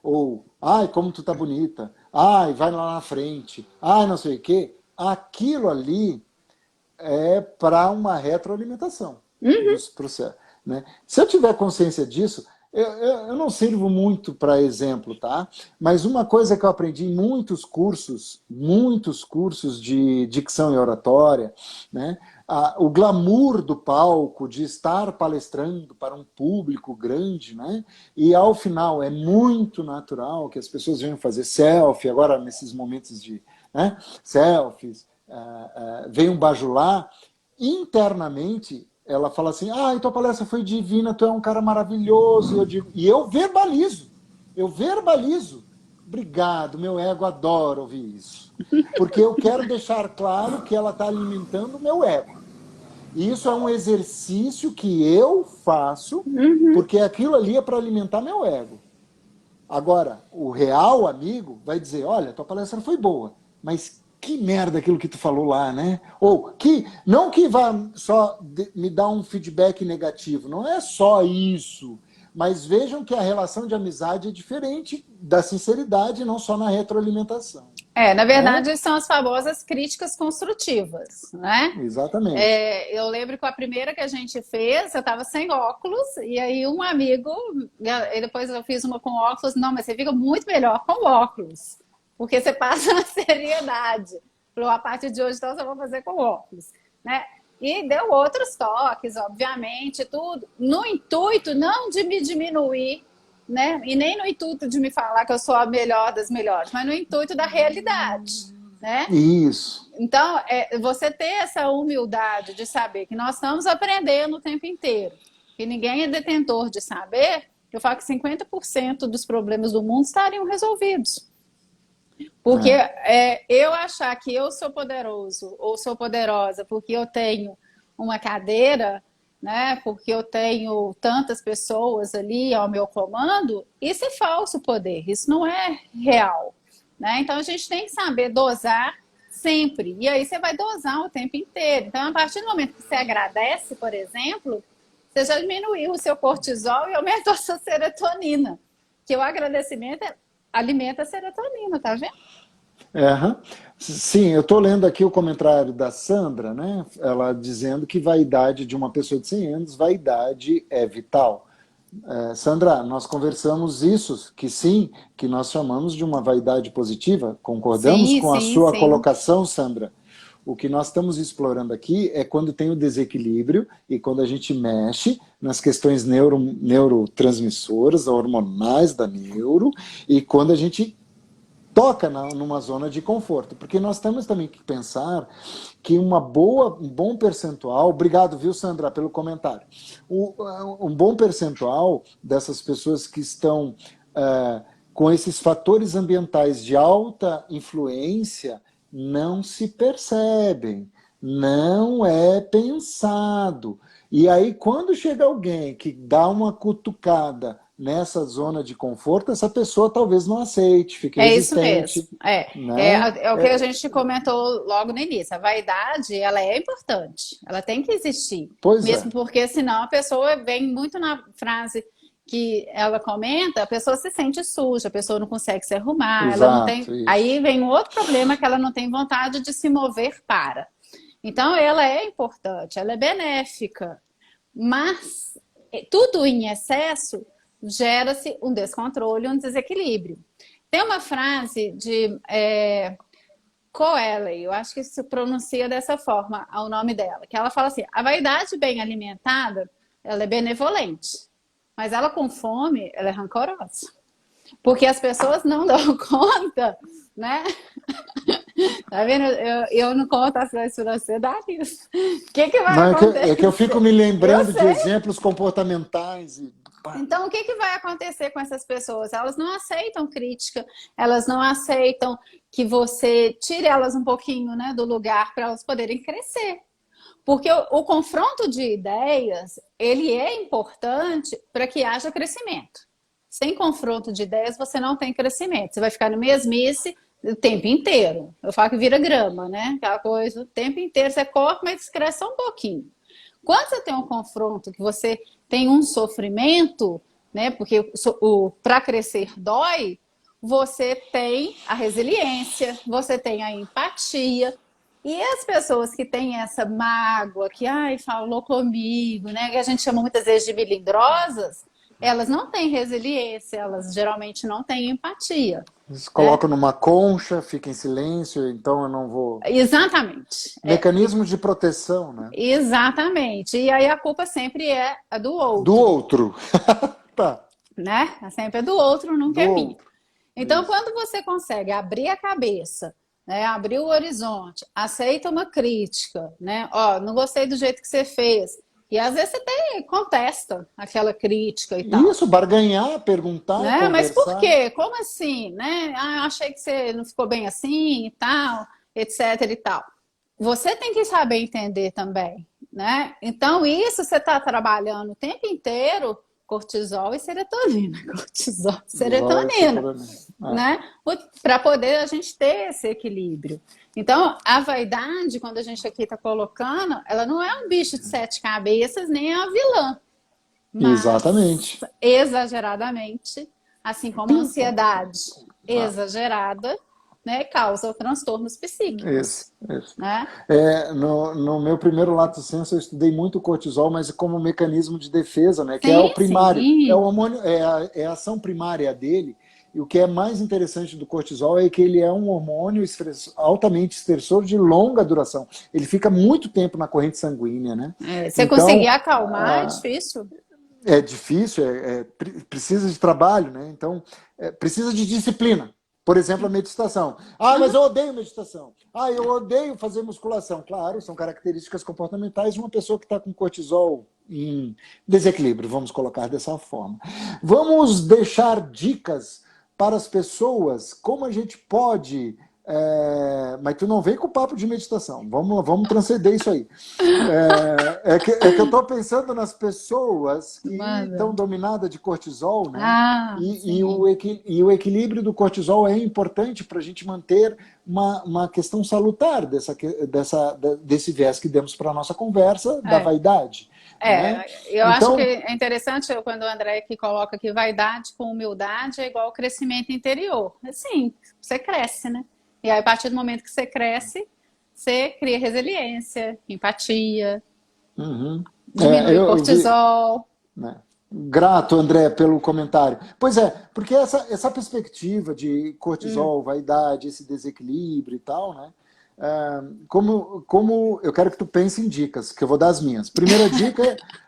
Speaker 1: Ou, ai, como tu tá bonita, ai, vai lá na frente, ai, não sei o quê, aquilo ali é para uma retroalimentação dos processos, né? Se eu tiver consciência disso, eu não sirvo muito para exemplo, tá? Mas uma coisa que eu aprendi em muitos cursos de dicção e oratória, né? O glamour do palco, de estar palestrando para um público grande, né? E ao final é muito natural que as pessoas venham fazer selfie, agora nesses momentos de, né? Selfies, venham bajular, internamente ela fala assim, tua palestra foi divina, tu é um cara maravilhoso. E eu verbalizo. Obrigado, meu ego adora ouvir isso. Porque eu quero deixar claro que ela está alimentando o meu ego. E isso é um exercício que eu faço, porque aquilo ali é para alimentar meu ego. Agora, o real amigo vai dizer, olha, tua palestra foi boa, mas que merda aquilo que tu falou lá, né? Ou não que vá só me dar um feedback negativo, não é só isso. Mas vejam que a relação de amizade é diferente da sinceridade, não só na retroalimentação.
Speaker 2: Na
Speaker 1: Né?
Speaker 2: verdade, são as famosas críticas construtivas, né?
Speaker 1: Exatamente.
Speaker 2: Eu lembro que a primeira que a gente fez, eu estava sem óculos, e aí um amigo, e depois eu fiz uma com óculos, não, mas você fica muito melhor com óculos, porque você passa uma seriedade. Falou, a partir de hoje, então, eu vou fazer com óculos, né? E deu outros toques, obviamente, tudo, no intuito não de me diminuir, né? E nem no intuito de me falar que eu sou a melhor das melhores, mas no intuito da realidade, né?
Speaker 1: Isso.
Speaker 2: Então, você ter essa humildade de saber que nós estamos aprendendo o tempo inteiro. que ninguém é detentor de saber, eu falo que 50% dos problemas do mundo estariam resolvidos. Porque
Speaker 1: É.
Speaker 2: eu achar que eu sou poderoso ou sou poderosa porque eu tenho uma cadeira, né? Porque eu tenho tantas pessoas ali ao meu comando, isso é falso poder, isso não é real, né? Então a gente tem que saber dosar sempre. E aí você vai dosar o tempo inteiro. Então, a partir do momento que você agradece, por exemplo, você já diminuiu o seu cortisol e aumentou a sua serotonina. Que o agradecimento alimenta a serotonina, tá vendo?
Speaker 1: Aham. Sim, eu estou lendo aqui o comentário da Sandra, né? Ela dizendo que vaidade de uma pessoa de 100 anos, vaidade é vital. Sandra, nós conversamos isso, que sim, que nós chamamos de uma vaidade positiva. Concordamos
Speaker 2: Sim,
Speaker 1: com a
Speaker 2: sim,
Speaker 1: sua
Speaker 2: sim.
Speaker 1: colocação, Sandra? O que nós estamos explorando aqui é quando tem o desequilíbrio e quando a gente mexe nas questões neurotransmissoras, hormonais da neuro, e quando a gente toca numa zona de conforto, porque nós temos também que pensar que um bom percentual, obrigado, viu, Sandra, pelo comentário, um bom percentual dessas pessoas que estão com esses fatores ambientais de alta influência não se percebem, não é pensado. E aí, quando chega alguém que dá uma cutucada nessa zona de conforto, essa pessoa talvez não aceite, fique
Speaker 2: É isso mesmo.
Speaker 1: resistente, né?
Speaker 2: É o que a gente comentou logo no início. A vaidade, ela é importante. Ela tem que existir.
Speaker 1: Pois
Speaker 2: Mesmo
Speaker 1: é,
Speaker 2: porque senão a pessoa vem muito na frase que ela comenta, a pessoa se sente suja, a pessoa não consegue se arrumar, ela não tem.
Speaker 1: exato,
Speaker 2: Aí
Speaker 1: isso.
Speaker 2: vem um outro problema que ela não tem vontade de se mover para. Então ela é importante, ela é benéfica, mas tudo em excesso gera-se um descontrole, um desequilíbrio. Tem uma frase de Coelho, eu acho que se pronuncia dessa forma o nome dela, que ela fala assim: a vaidade bem alimentada, ela é benevolente, mas ela com fome, ela é rancorosa. Porque as pessoas não dão conta, né? Tá vendo? Eu não conto as coisas para você dar isso. O que vai
Speaker 1: Não, é que eu fico
Speaker 2: acontecer?
Speaker 1: me
Speaker 2: Eu
Speaker 1: lembrando de
Speaker 2: sei.
Speaker 1: exemplos comportamentais e pá.
Speaker 2: Então, o que vai acontecer com essas pessoas? Elas não aceitam crítica, elas não aceitam que você tire elas um pouquinho, né, do lugar para elas poderem crescer. Porque o confronto de ideias, ele é importante para que haja crescimento. Sem confronto de ideias, você não tem crescimento. Você vai ficar no mesmice o tempo inteiro. Eu falo que vira grama, né? Aquela coisa, o tempo inteiro você corre, mas cresce só um pouquinho. Quando você tem um confronto, que você tem um sofrimento, né? Porque para crescer dói, você tem a resiliência, você tem a empatia. E as pessoas que têm essa mágoa, que ai, falou comigo, né? Que a gente chama muitas vezes de melindrosas, elas não têm resiliência, elas geralmente não têm empatia,
Speaker 1: Eles
Speaker 2: né?
Speaker 1: colocam numa concha, fica em silêncio, então eu não vou.
Speaker 2: Exatamente.
Speaker 1: Mecanismos de proteção, né?
Speaker 2: Exatamente. E aí a culpa sempre é a do
Speaker 1: Do
Speaker 2: outro,
Speaker 1: outro. Tá,
Speaker 2: né? Sempre é do outro, nunca
Speaker 1: do
Speaker 2: é minha.
Speaker 1: outro.
Speaker 2: Então,
Speaker 1: Isso.
Speaker 2: quando você consegue abrir a cabeça, né, abrir o horizonte, aceita uma crítica, né? Ó, não gostei do jeito que você fez. E às vezes você até contesta aquela crítica e tal,
Speaker 1: Isso, barganhar, perguntar,
Speaker 2: né? Mas por
Speaker 1: conversar.
Speaker 2: quê? Como assim, né? Ah, eu achei que você não ficou bem assim e tal, etc e tal. Você tem que saber entender também, né? Então, isso você está trabalhando o tempo inteiro, cortisol e serotonina, cortisol e
Speaker 1: Joia,
Speaker 2: serotonina,
Speaker 1: Ah,
Speaker 2: né? Para poder a gente ter esse equilíbrio. Então, a vaidade, quando a gente aqui está colocando, ela não é um bicho de sete cabeças, nem é a vilã, mas
Speaker 1: exatamente.
Speaker 2: exageradamente, assim como a ansiedade
Speaker 1: Ah,
Speaker 2: exagerada, né, causa transtornos psíquicos,
Speaker 1: isso.
Speaker 2: né?
Speaker 1: No meu primeiro lato senso eu estudei muito o cortisol, mas como mecanismo de defesa, né? Que é o
Speaker 2: Sim,
Speaker 1: primário, é o
Speaker 2: sim.
Speaker 1: hormônio, é a ação primária dele. E o que é mais interessante do cortisol é que ele é um hormônio altamente estressor de longa duração. Ele fica muito tempo na corrente sanguínea, né?
Speaker 2: Você conseguir
Speaker 1: Então,
Speaker 2: acalmar é difícil.
Speaker 1: é difícil, precisa de trabalho, né? Então, precisa de disciplina. Por exemplo, a meditação. Ah, mas
Speaker 2: Uhum.
Speaker 1: eu odeio meditação. Eu odeio fazer musculação. Claro, são características comportamentais de uma pessoa que está com cortisol em desequilíbrio, vamos colocar dessa forma. Vamos deixar dicas para as pessoas como a gente pode... mas tu não vem com o papo de meditação, vamos transcender isso aí. Que eu estou pensando nas pessoas que estão dominadas de cortisol, né? E o equilíbrio do cortisol é importante para a gente manter uma questão salutar desse viés que demos para a nossa conversa, da vaidade. Né?
Speaker 2: Eu acho que é interessante quando o André aqui coloca que vaidade com humildade é igual ao crescimento interior. Assim, você cresce, né? E aí, a partir do momento que você cresce, você cria resiliência, empatia, diminui o cortisol.
Speaker 1: Né? Grato, André, pelo comentário. Pois é, porque essa perspectiva de cortisol, vaidade, esse desequilíbrio e tal, né? Como eu quero que tu pense em dicas, que eu vou dar as minhas.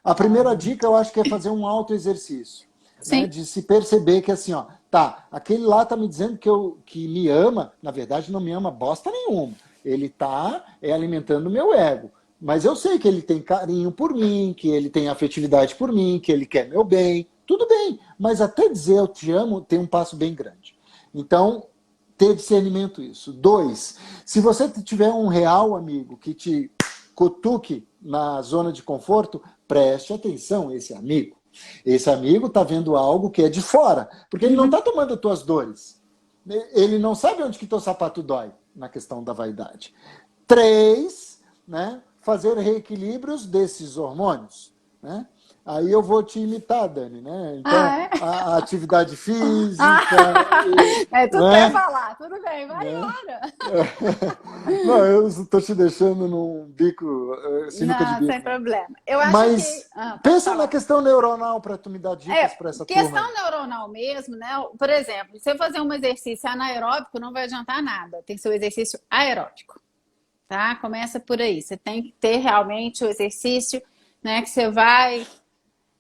Speaker 1: A primeira dica eu acho que é fazer um autoexercício. Né, de se perceber que assim, ó, tá, aquele lá tá me dizendo que me ama, na verdade não me ama bosta nenhuma. Ele tá alimentando o meu ego. Mas eu sei que ele tem carinho por mim, que ele tem afetividade por mim, que ele quer meu bem. Tudo bem, mas até dizer eu te amo tem um passo bem grande. Então, ter discernimento isso. 2, se você tiver um real amigo que te cutuque na zona de conforto, preste atenção a esse amigo. Esse amigo está vendo algo que é de fora, porque ele não está tomando as tuas dores. Ele não sabe onde que teu sapato dói, na questão da vaidade. 3, né, fazer reequilíbrios desses hormônios. Né? Aí eu vou te imitar, Dani, né? Então, a atividade física...
Speaker 2: tudo bem falar, tudo bem, vai embora.
Speaker 1: Não, eu estou te deixando num bico, sinuca de bico.
Speaker 2: Não, sem problema. Eu acho
Speaker 1: Mas pensa na questão neuronal para tu me dar dicas para essa turma.
Speaker 2: Questão neuronal mesmo, né? Por exemplo, se eu fazer um exercício anaeróbico, não vai adiantar nada. Tem que ser um exercício aeróbico, tá? Começa por aí. Você tem que ter realmente o exercício, né, que você vai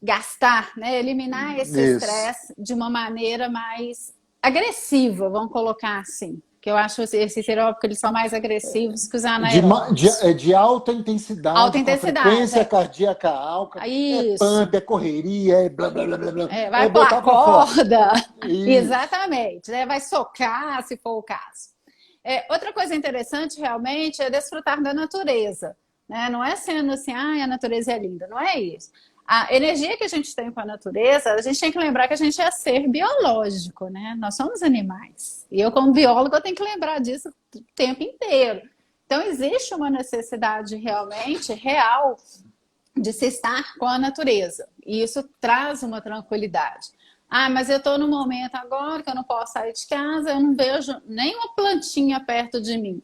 Speaker 2: gastar, né? Eliminar esse estresse de uma maneira mais agressiva, vamos colocar assim. Que eu acho esses aeróbicos, eles são mais agressivos que os anaeróbicos.
Speaker 1: De alta intensidade,
Speaker 2: alta intensidade,
Speaker 1: com frequência cardíaca alta,
Speaker 2: isso.
Speaker 1: Pump, é correria, é blá, blá, blá, blá.
Speaker 2: Vai pular corda. Exatamente. Né? Vai socar, se for o caso. Outra coisa interessante, realmente, é desfrutar da natureza. Né? Não é sendo assim, a natureza é linda. Não é isso. A energia que a gente tem com a natureza, a gente tem que lembrar que a gente é ser biológico, né? Nós somos animais. E eu, como biólogo, eu tenho que lembrar disso o tempo inteiro. Então, existe uma necessidade realmente real de se estar com a natureza. E isso traz uma tranquilidade. Mas eu estou no momento agora que eu não posso sair de casa, eu não vejo nenhuma plantinha perto de mim.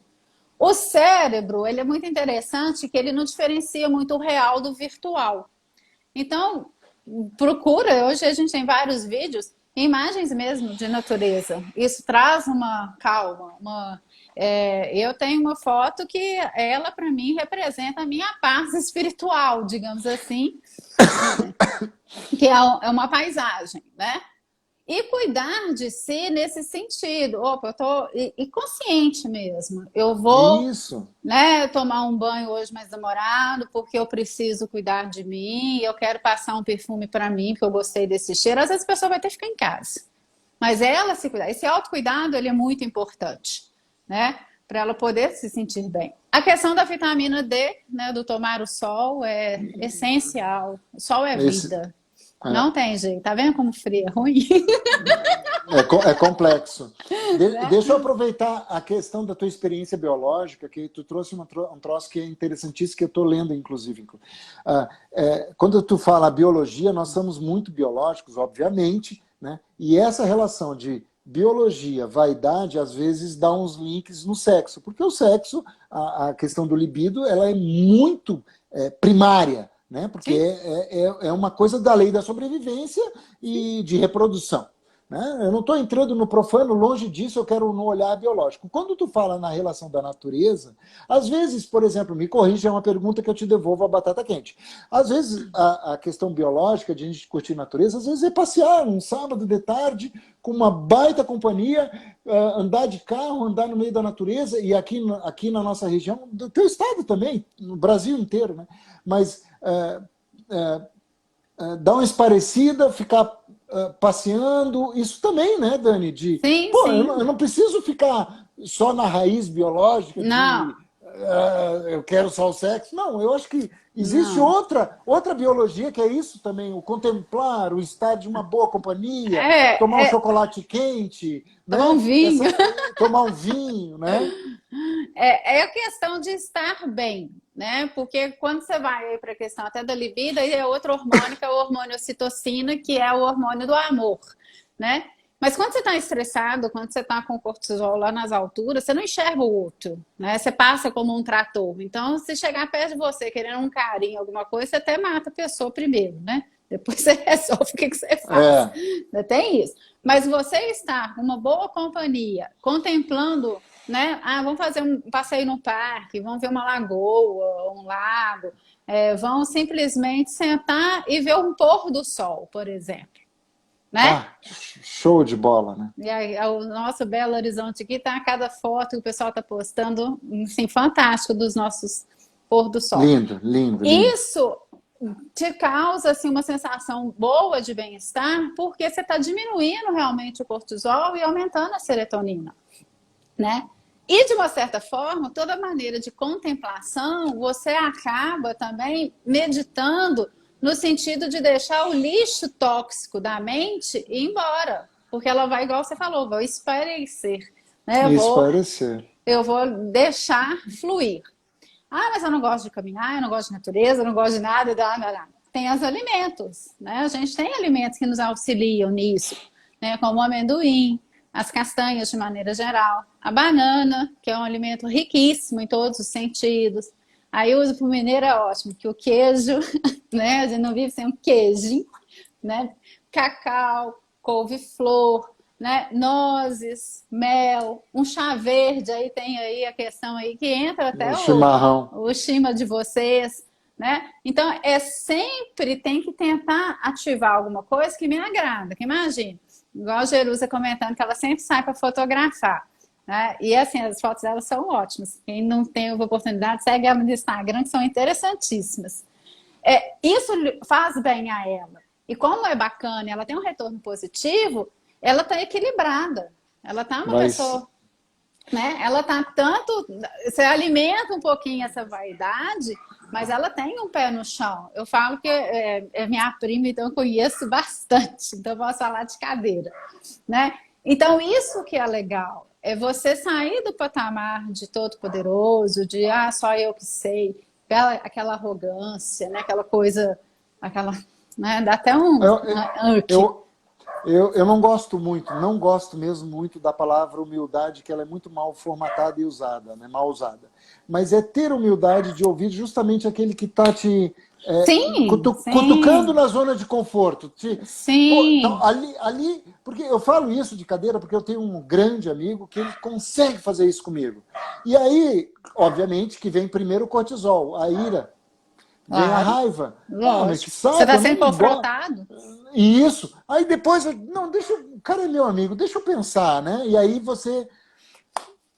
Speaker 2: O cérebro, ele é muito interessante que ele não diferencia muito o real do virtual. Então, procura, hoje a gente tem vários vídeos, imagens mesmo de natureza. Isso traz uma calma. Eu tenho uma foto que ela, para mim, representa a minha paz espiritual, digamos assim, que é uma paisagem, né? E cuidar de si nesse sentido. Opa, eu tô... E consciente mesmo. Eu vou né, tomar um banho hoje mais demorado porque eu preciso cuidar de mim, eu quero passar um perfume para mim porque eu gostei desse cheiro. Às vezes a pessoa vai ter que ficar em casa. Mas ela se cuidar. Esse autocuidado, ele é muito importante, né? Para ela poder se sentir bem. A questão da vitamina D, né, do tomar o sol, é essencial. O sol é vida. Não tem jeito. Tá vendo como frio é ruim?
Speaker 1: É complexo. Deixa eu aproveitar a questão da tua experiência biológica, que tu trouxe um troço que é interessantíssimo, que eu estou lendo, inclusive. Quando tu fala biologia, nós somos muito biológicos, obviamente, né? E essa relação de biologia, vaidade, às vezes dá uns links no sexo, porque o sexo, a questão do libido, ela é muito primária, né? Porque é uma coisa da lei da sobrevivência e de reprodução. Né? Eu não estou entrando no profano, longe disso, eu quero no olhar biológico. Quando tu fala na relação da natureza, às vezes, por exemplo, me corrija, é uma pergunta que eu te devolvo a batata quente. Às vezes, a questão biológica de a gente curtir natureza, às vezes é passear um sábado de tarde com uma baita companhia, andar de carro, andar no meio da natureza, e aqui na nossa região, do teu estado também, no Brasil inteiro, né? Mas dar uma esparecida, ficar passeando, isso também, né, Dani?
Speaker 2: Sim,
Speaker 1: Pô,
Speaker 2: sim.
Speaker 1: eu não preciso ficar só na raiz biológica
Speaker 2: Não,
Speaker 1: eu quero só o sexo. Não, eu acho que existe
Speaker 2: não.
Speaker 1: outra biologia que é isso também, o contemplar, o estar de uma boa companhia, tomar um
Speaker 2: É,
Speaker 1: chocolate quente,
Speaker 2: tomar um
Speaker 1: né?
Speaker 2: vinho.
Speaker 1: Tomar um vinho, né?
Speaker 2: É a questão de estar bem, né? Porque quando você vai para a questão até da libido, aí é outro hormônio, que é o hormônio ocitocina, que é o hormônio do amor, né? Mas quando você está estressado, quando você está com o cortisol lá nas alturas, você não enxerga o outro, né? Você passa como um trator. Então, se chegar perto de você querendo um carinho, alguma coisa, você até mata a pessoa primeiro, né? Depois você resolve o que você faz.
Speaker 1: É.
Speaker 2: Ainda tem isso. Mas você estar com uma boa companhia, contemplando, né? Ah, vamos fazer um passeio no parque, vamos ver uma lagoa, um lago, vão simplesmente sentar e ver um pôr do sol, por exemplo, né?
Speaker 1: Ah, show de bola, né?
Speaker 2: E aí, o nosso Belo Horizonte aqui tá a cada foto que o pessoal está postando, assim, fantástico dos nossos pôr do sol.
Speaker 1: Lindo, lindo, lindo.
Speaker 2: Isso te causa assim, uma sensação boa de bem-estar, porque você está diminuindo realmente o cortisol e aumentando a serotonina, né? E, de uma certa forma, toda maneira de contemplação, você acaba também meditando no sentido de deixar o lixo tóxico da mente ir embora. Porque ela vai, igual você falou, vai espairecer. Né?
Speaker 1: Isso parecer.
Speaker 2: Eu vou deixar fluir. Ah, mas eu não gosto de caminhar, eu não gosto de natureza, eu não gosto de nada. Tem os alimentos, né? A gente tem alimentos que nos auxiliam nisso, né? Como o amendoim, as castanhas de maneira geral, a banana, que é um alimento riquíssimo em todos os sentidos. Aí uso para o mineiro é ótimo, que o queijo, né? A gente não vive sem um queijo, né? Cacau, couve-flor, né? Nozes, mel, um chá verde, aí tem aí a questão aí que entra
Speaker 1: O
Speaker 2: até
Speaker 1: chimarrão.
Speaker 2: o estima de vocês, né? Então, sempre tem que tentar ativar alguma coisa que me agrada, que imagine. Igual a Jerusa comentando que ela sempre sai para fotografar. Né? E assim, as fotos dela são ótimas. Quem não tem a oportunidade, segue ela no Instagram, que são interessantíssimas. Isso faz bem a ela. E como é bacana, ela tem um retorno positivo, ela está equilibrada. Ela está uma pessoa, né? Ela está tanto. Você alimenta um pouquinho essa vaidade, mas ela tem um pé no chão. Eu falo que é minha prima, então eu conheço bastante. Então eu posso falar de cadeira, né? Então isso que é legal. É você sair do patamar de todo poderoso, de só eu que sei, aquela arrogância, né? Aquela coisa, né? Dá até um
Speaker 1: eu, eu não gosto muito, não gosto mesmo muito da palavra humildade, que ela é muito mal formatada e usada, né? Mal usada. Mas é ter humildade de ouvir justamente aquele que está te
Speaker 2: sim,
Speaker 1: cutucando
Speaker 2: sim,
Speaker 1: na zona de conforto. Então,
Speaker 2: sim.
Speaker 1: ali, porque eu falo isso de cadeira porque eu tenho um grande amigo que ele consegue fazer isso comigo. E aí, obviamente, que vem primeiro o cortisol, a ira, vem a
Speaker 2: Claro,
Speaker 1: raiva. Ah, mas que
Speaker 2: lógico. Você
Speaker 1: saco,
Speaker 2: está
Speaker 1: eu
Speaker 2: sendo
Speaker 1: nem gosto.
Speaker 2: confrontado?
Speaker 1: Isso. Aí depois, não, o cara é meu amigo, deixa eu pensar, né? E aí você.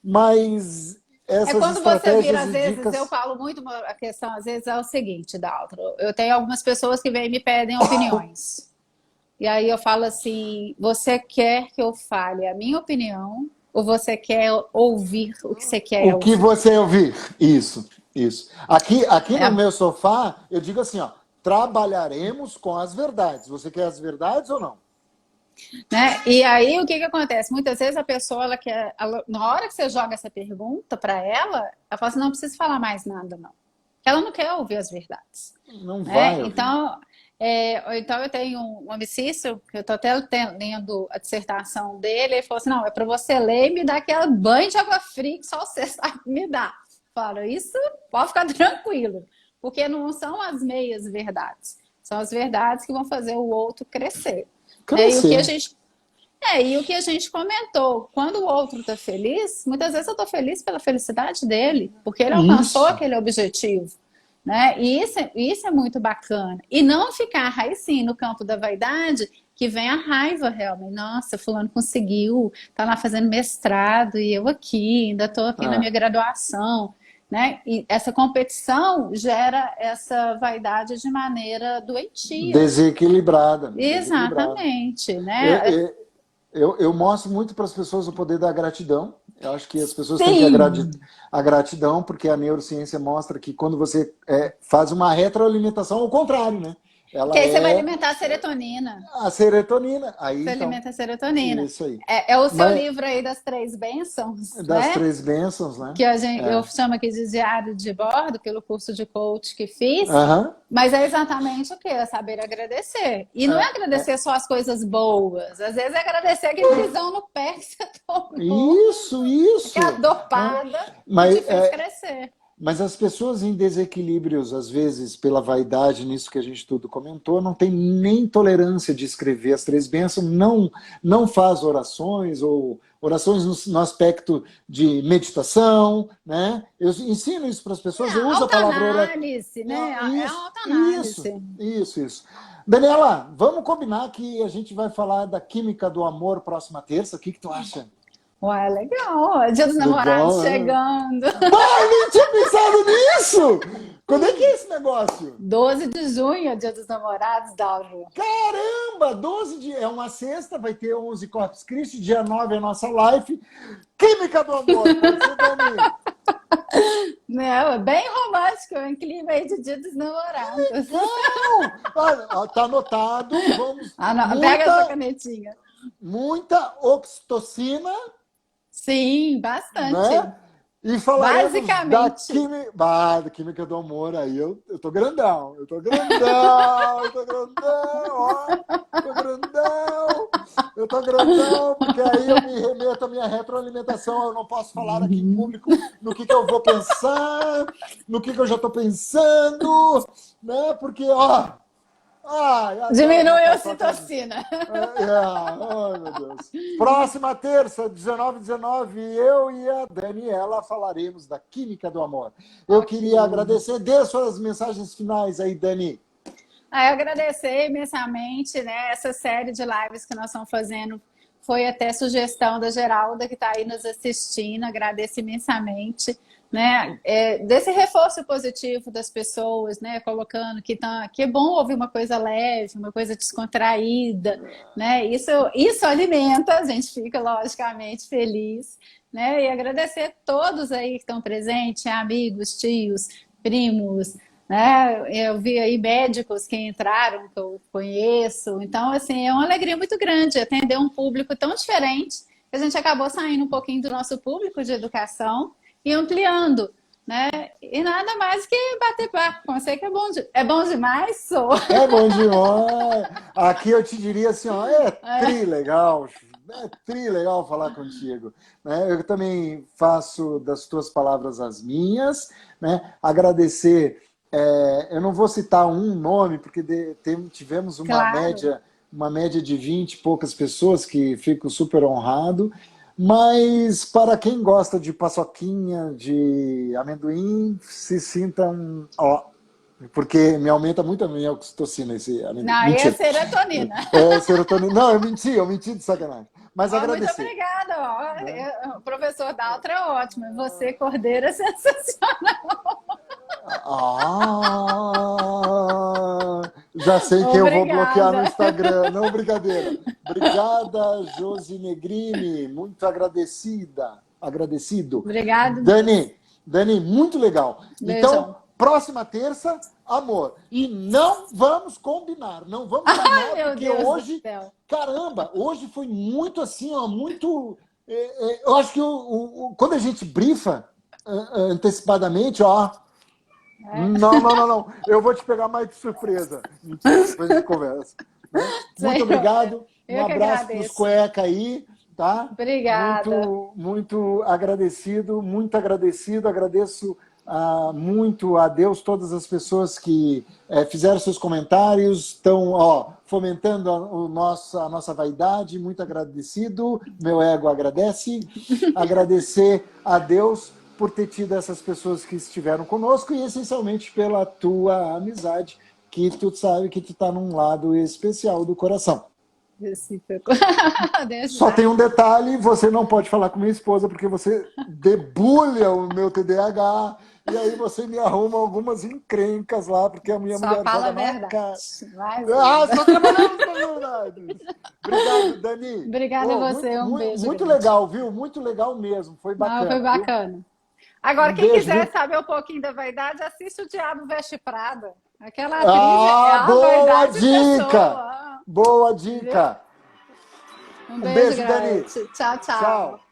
Speaker 1: Mas
Speaker 2: É
Speaker 1: essas
Speaker 2: quando você vira,
Speaker 1: estratégias
Speaker 2: às
Speaker 1: e
Speaker 2: vezes, eu
Speaker 1: dicas.
Speaker 2: falo muito, a questão às vezes é o seguinte, Daltro, eu tenho algumas pessoas que vêm e me pedem opiniões. E aí eu falo assim, você quer que eu fale a minha opinião ou você quer ouvir o que você quer
Speaker 1: O que
Speaker 2: ouvir?
Speaker 1: você ouvir? Isso, isso. Aqui no
Speaker 2: É,
Speaker 1: meu sofá, eu digo assim, ó, trabalharemos com as verdades. Você quer as verdades ou não?
Speaker 2: né? E aí o que que acontece? Muitas vezes a pessoa, na hora que você joga essa pergunta para ela fala assim, não precisa falar mais nada, não. Ela não quer ouvir as verdades.
Speaker 1: Não
Speaker 2: Né?
Speaker 1: vai ouvir.
Speaker 2: Então eu tenho um amicício, que eu estou até lendo a dissertação dele, ele falou assim, não, é para você ler e me dar aquele banho de água fria que só você sabe me dar. Falo, isso pode ficar tranquilo, porque não são as meias verdades, são as verdades que vão fazer o outro crescer. Né?
Speaker 1: Crescer.
Speaker 2: E o que a gente comentou, quando o outro está feliz, muitas vezes eu estou feliz pela felicidade dele, porque ele alcançou
Speaker 1: Isso.
Speaker 2: aquele objetivo. Né? E isso é muito bacana. E não ficar aí sim no campo da vaidade, que vem a raiva realmente. Nossa, fulano conseguiu, tá lá fazendo mestrado e eu aqui, ainda estou aqui na minha
Speaker 1: É.
Speaker 2: graduação. né? E essa competição gera essa vaidade de maneira doentia.
Speaker 1: Desequilibrada.
Speaker 2: Exatamente,
Speaker 1: Eu,
Speaker 2: né?
Speaker 1: eu mostro muito para as pessoas o poder da gratidão. Eu acho que as pessoas têm que
Speaker 2: Sim,
Speaker 1: a gratidão, porque a neurociência mostra que quando você faz uma retroalimentação, ao contrário, né?
Speaker 2: porque
Speaker 1: Ela
Speaker 2: aí você vai
Speaker 1: é
Speaker 2: alimentar a serotonina.
Speaker 1: a serotonina. Aí
Speaker 2: Você
Speaker 1: então,
Speaker 2: alimenta a serotonina.
Speaker 1: isso aí.
Speaker 2: É o seu
Speaker 1: Mas
Speaker 2: livro aí das três bênçãos,
Speaker 1: das
Speaker 2: né?
Speaker 1: três bênçãos, né?
Speaker 2: Que eu
Speaker 1: É.
Speaker 2: chamo aqui de diário de bordo, pelo curso de coach que fiz,
Speaker 1: Aham.
Speaker 2: mas é exatamente o quê? É saber agradecer. E não é agradecer só as coisas boas, às vezes é agradecer aquele pisão no pé que você tomou,
Speaker 1: Isso,
Speaker 2: que é a
Speaker 1: isso. Né?
Speaker 2: dopada que
Speaker 1: Mas,
Speaker 2: te fez crescer.
Speaker 1: mas as pessoas em desequilíbrios, às vezes, pela vaidade, nisso que a gente tudo comentou, não tem nem tolerância de escrever as três bênçãos, não faz orações ou orações no aspecto de meditação, né? Eu ensino isso para as
Speaker 2: É
Speaker 1: pessoas, eu
Speaker 2: a
Speaker 1: uso a palavra oração.
Speaker 2: autoanálise, né? É a
Speaker 1: Isso, isso,
Speaker 2: autoanálise.
Speaker 1: isso. Daniela, vamos combinar que a gente vai falar da química do amor próxima terça. O que tu acha?
Speaker 2: Ué, legal. Dia dos Namorados
Speaker 1: Legal, né?
Speaker 2: chegando.
Speaker 1: Ah, nem tinha pensado nisso! Quando é que é esse negócio?
Speaker 2: 12 de junho, é Dia dos Namorados, Dalva.
Speaker 1: Caramba, 12 de... É uma sexta, vai ter 11 Corpus Christi, dia 9 é a nossa live. Química do amor, pode ser, Dani?
Speaker 2: Não, é bem romântico, é um clima aí de Dia dos Namorados.
Speaker 1: Não! Ah, tá anotado, vamos...
Speaker 2: Ah, não, pega essa
Speaker 1: Muita,
Speaker 2: canetinha.
Speaker 1: muita oxitocina,
Speaker 2: Sim, bastante.
Speaker 1: né? E falaremos
Speaker 2: Basicamente.
Speaker 1: da química do amor. Aí eu tô grandão, ó, eu tô grandão, porque aí eu me remeto à minha retroalimentação. Eu não posso falar aqui em público no que eu vou pensar, no que eu já tô pensando, né? Porque, ó, ai, adoro uma
Speaker 2: Diminui a
Speaker 1: fofoca.
Speaker 2: ocitocina.
Speaker 1: Ai, meu Deus. Próxima terça, 19h19, eu e a Daniela falaremos da química do amor. Eu queria agradecer. Dê suas mensagens finais aí, Dani.
Speaker 2: Eu agradecer imensamente, né? Essa série de lives que nós estamos fazendo foi até sugestão da Geralda, que está aí nos assistindo. Agradeço imensamente, né? Desse reforço positivo das pessoas, né? Colocando que é bom ouvir uma coisa leve, uma coisa descontraída, né? Isso alimenta, a gente fica logicamente feliz, né? E agradecer a todos aí que estão presentes, amigos, tios, primos, né? Eu vi aí médicos que entraram, que eu conheço. Então, assim, é uma alegria muito grande atender um público tão diferente, que a gente acabou saindo um pouquinho do nosso público de educação e ampliando, né? E nada mais que bater papo com você, que é bom demais, sou.
Speaker 1: É bom demais. Aqui eu te diria assim, ó, tri legal falar contigo. Né? Eu também faço das tuas palavras as minhas, né? Agradecer. Eu não vou citar um nome, porque tivemos
Speaker 2: Claro.
Speaker 1: uma média de 20 e poucas pessoas, que fico super honrado. Mas para quem gosta de paçoquinha, de amendoim, se sintam, ó, porque me aumenta muito a minha oxitocina esse amendoim.
Speaker 2: Não, aí é
Speaker 1: Mentira.
Speaker 2: serotonina.
Speaker 1: Serotonina. Não, eu menti de sacanagem. Mas
Speaker 2: Muito
Speaker 1: agradecer.
Speaker 2: obrigada.
Speaker 1: Né?
Speaker 2: O professor Daltra é ótimo. Você, Cordeiro, é sensacional.
Speaker 1: Já sei quem eu vou bloquear no
Speaker 2: Obrigada.
Speaker 1: Instagram. Não, brincadeira. Obrigada, Josi Negrini. Muito agradecido.
Speaker 2: Obrigado mesmo.
Speaker 1: Dani, muito legal.
Speaker 2: Beijão.
Speaker 1: Então, próxima terça, amor. E não vamos combinar. Não vamos
Speaker 2: Ai,
Speaker 1: combinar,
Speaker 2: meu
Speaker 1: porque
Speaker 2: Deus do
Speaker 1: hoje,
Speaker 2: céu.
Speaker 1: caramba, hoje foi muito assim, ó, muito. Eu acho que quando a gente brifa antecipadamente, ó. Não. Eu vou te pegar mais de surpresa. Depois a gente conversa. Né? Muito obrigado. Um
Speaker 2: Eu que
Speaker 1: abraço para os
Speaker 2: agradeço.
Speaker 1: cueca aí, tá?
Speaker 2: Obrigada.
Speaker 1: Muito agradecido, muito agradecido. Agradeço muito a Deus, todas as pessoas que fizeram seus comentários, estão fomentando a nossa vaidade. Muito agradecido. Meu ego agradece. Agradecer a Deus por ter tido essas pessoas que estiveram conosco e essencialmente pela tua amizade, que tu sabe que tu está num lado especial do coração.
Speaker 2: Recíproco. Deixa
Speaker 1: Só tem um detalhe, você não pode falar com minha esposa porque você debulha o meu TDAH e aí você me arruma algumas encrencas lá, porque a minha
Speaker 2: Só
Speaker 1: mulher
Speaker 2: fala
Speaker 1: joga
Speaker 2: a
Speaker 1: na
Speaker 2: verdade.
Speaker 1: cara.
Speaker 2: Mais
Speaker 1: Ah,
Speaker 2: ainda.
Speaker 1: estou trabalhando com a verdade. Obrigado, Dani.
Speaker 2: Obrigada a
Speaker 1: Oh,
Speaker 2: você,
Speaker 1: muito,
Speaker 2: um
Speaker 1: muito,
Speaker 2: beijo
Speaker 1: muito
Speaker 2: grande.
Speaker 1: legal, viu? Muito legal mesmo. Foi
Speaker 2: Não, foi
Speaker 1: bacana, viu?
Speaker 2: bacana. Agora,
Speaker 1: Um
Speaker 2: quem
Speaker 1: beijo,
Speaker 2: quiser
Speaker 1: viu?
Speaker 2: saber um pouquinho da vaidade, assiste o Diabo Veste Prada. Aquela atriz é
Speaker 1: Ah,
Speaker 2: a
Speaker 1: boa
Speaker 2: vaidade em
Speaker 1: dica!
Speaker 2: pessoa.
Speaker 1: Boa
Speaker 2: Viu?
Speaker 1: dica!
Speaker 2: Um
Speaker 1: Um
Speaker 2: beijo
Speaker 1: beijo, Dani.
Speaker 2: grande. Tchau, tchau.
Speaker 1: Tchau.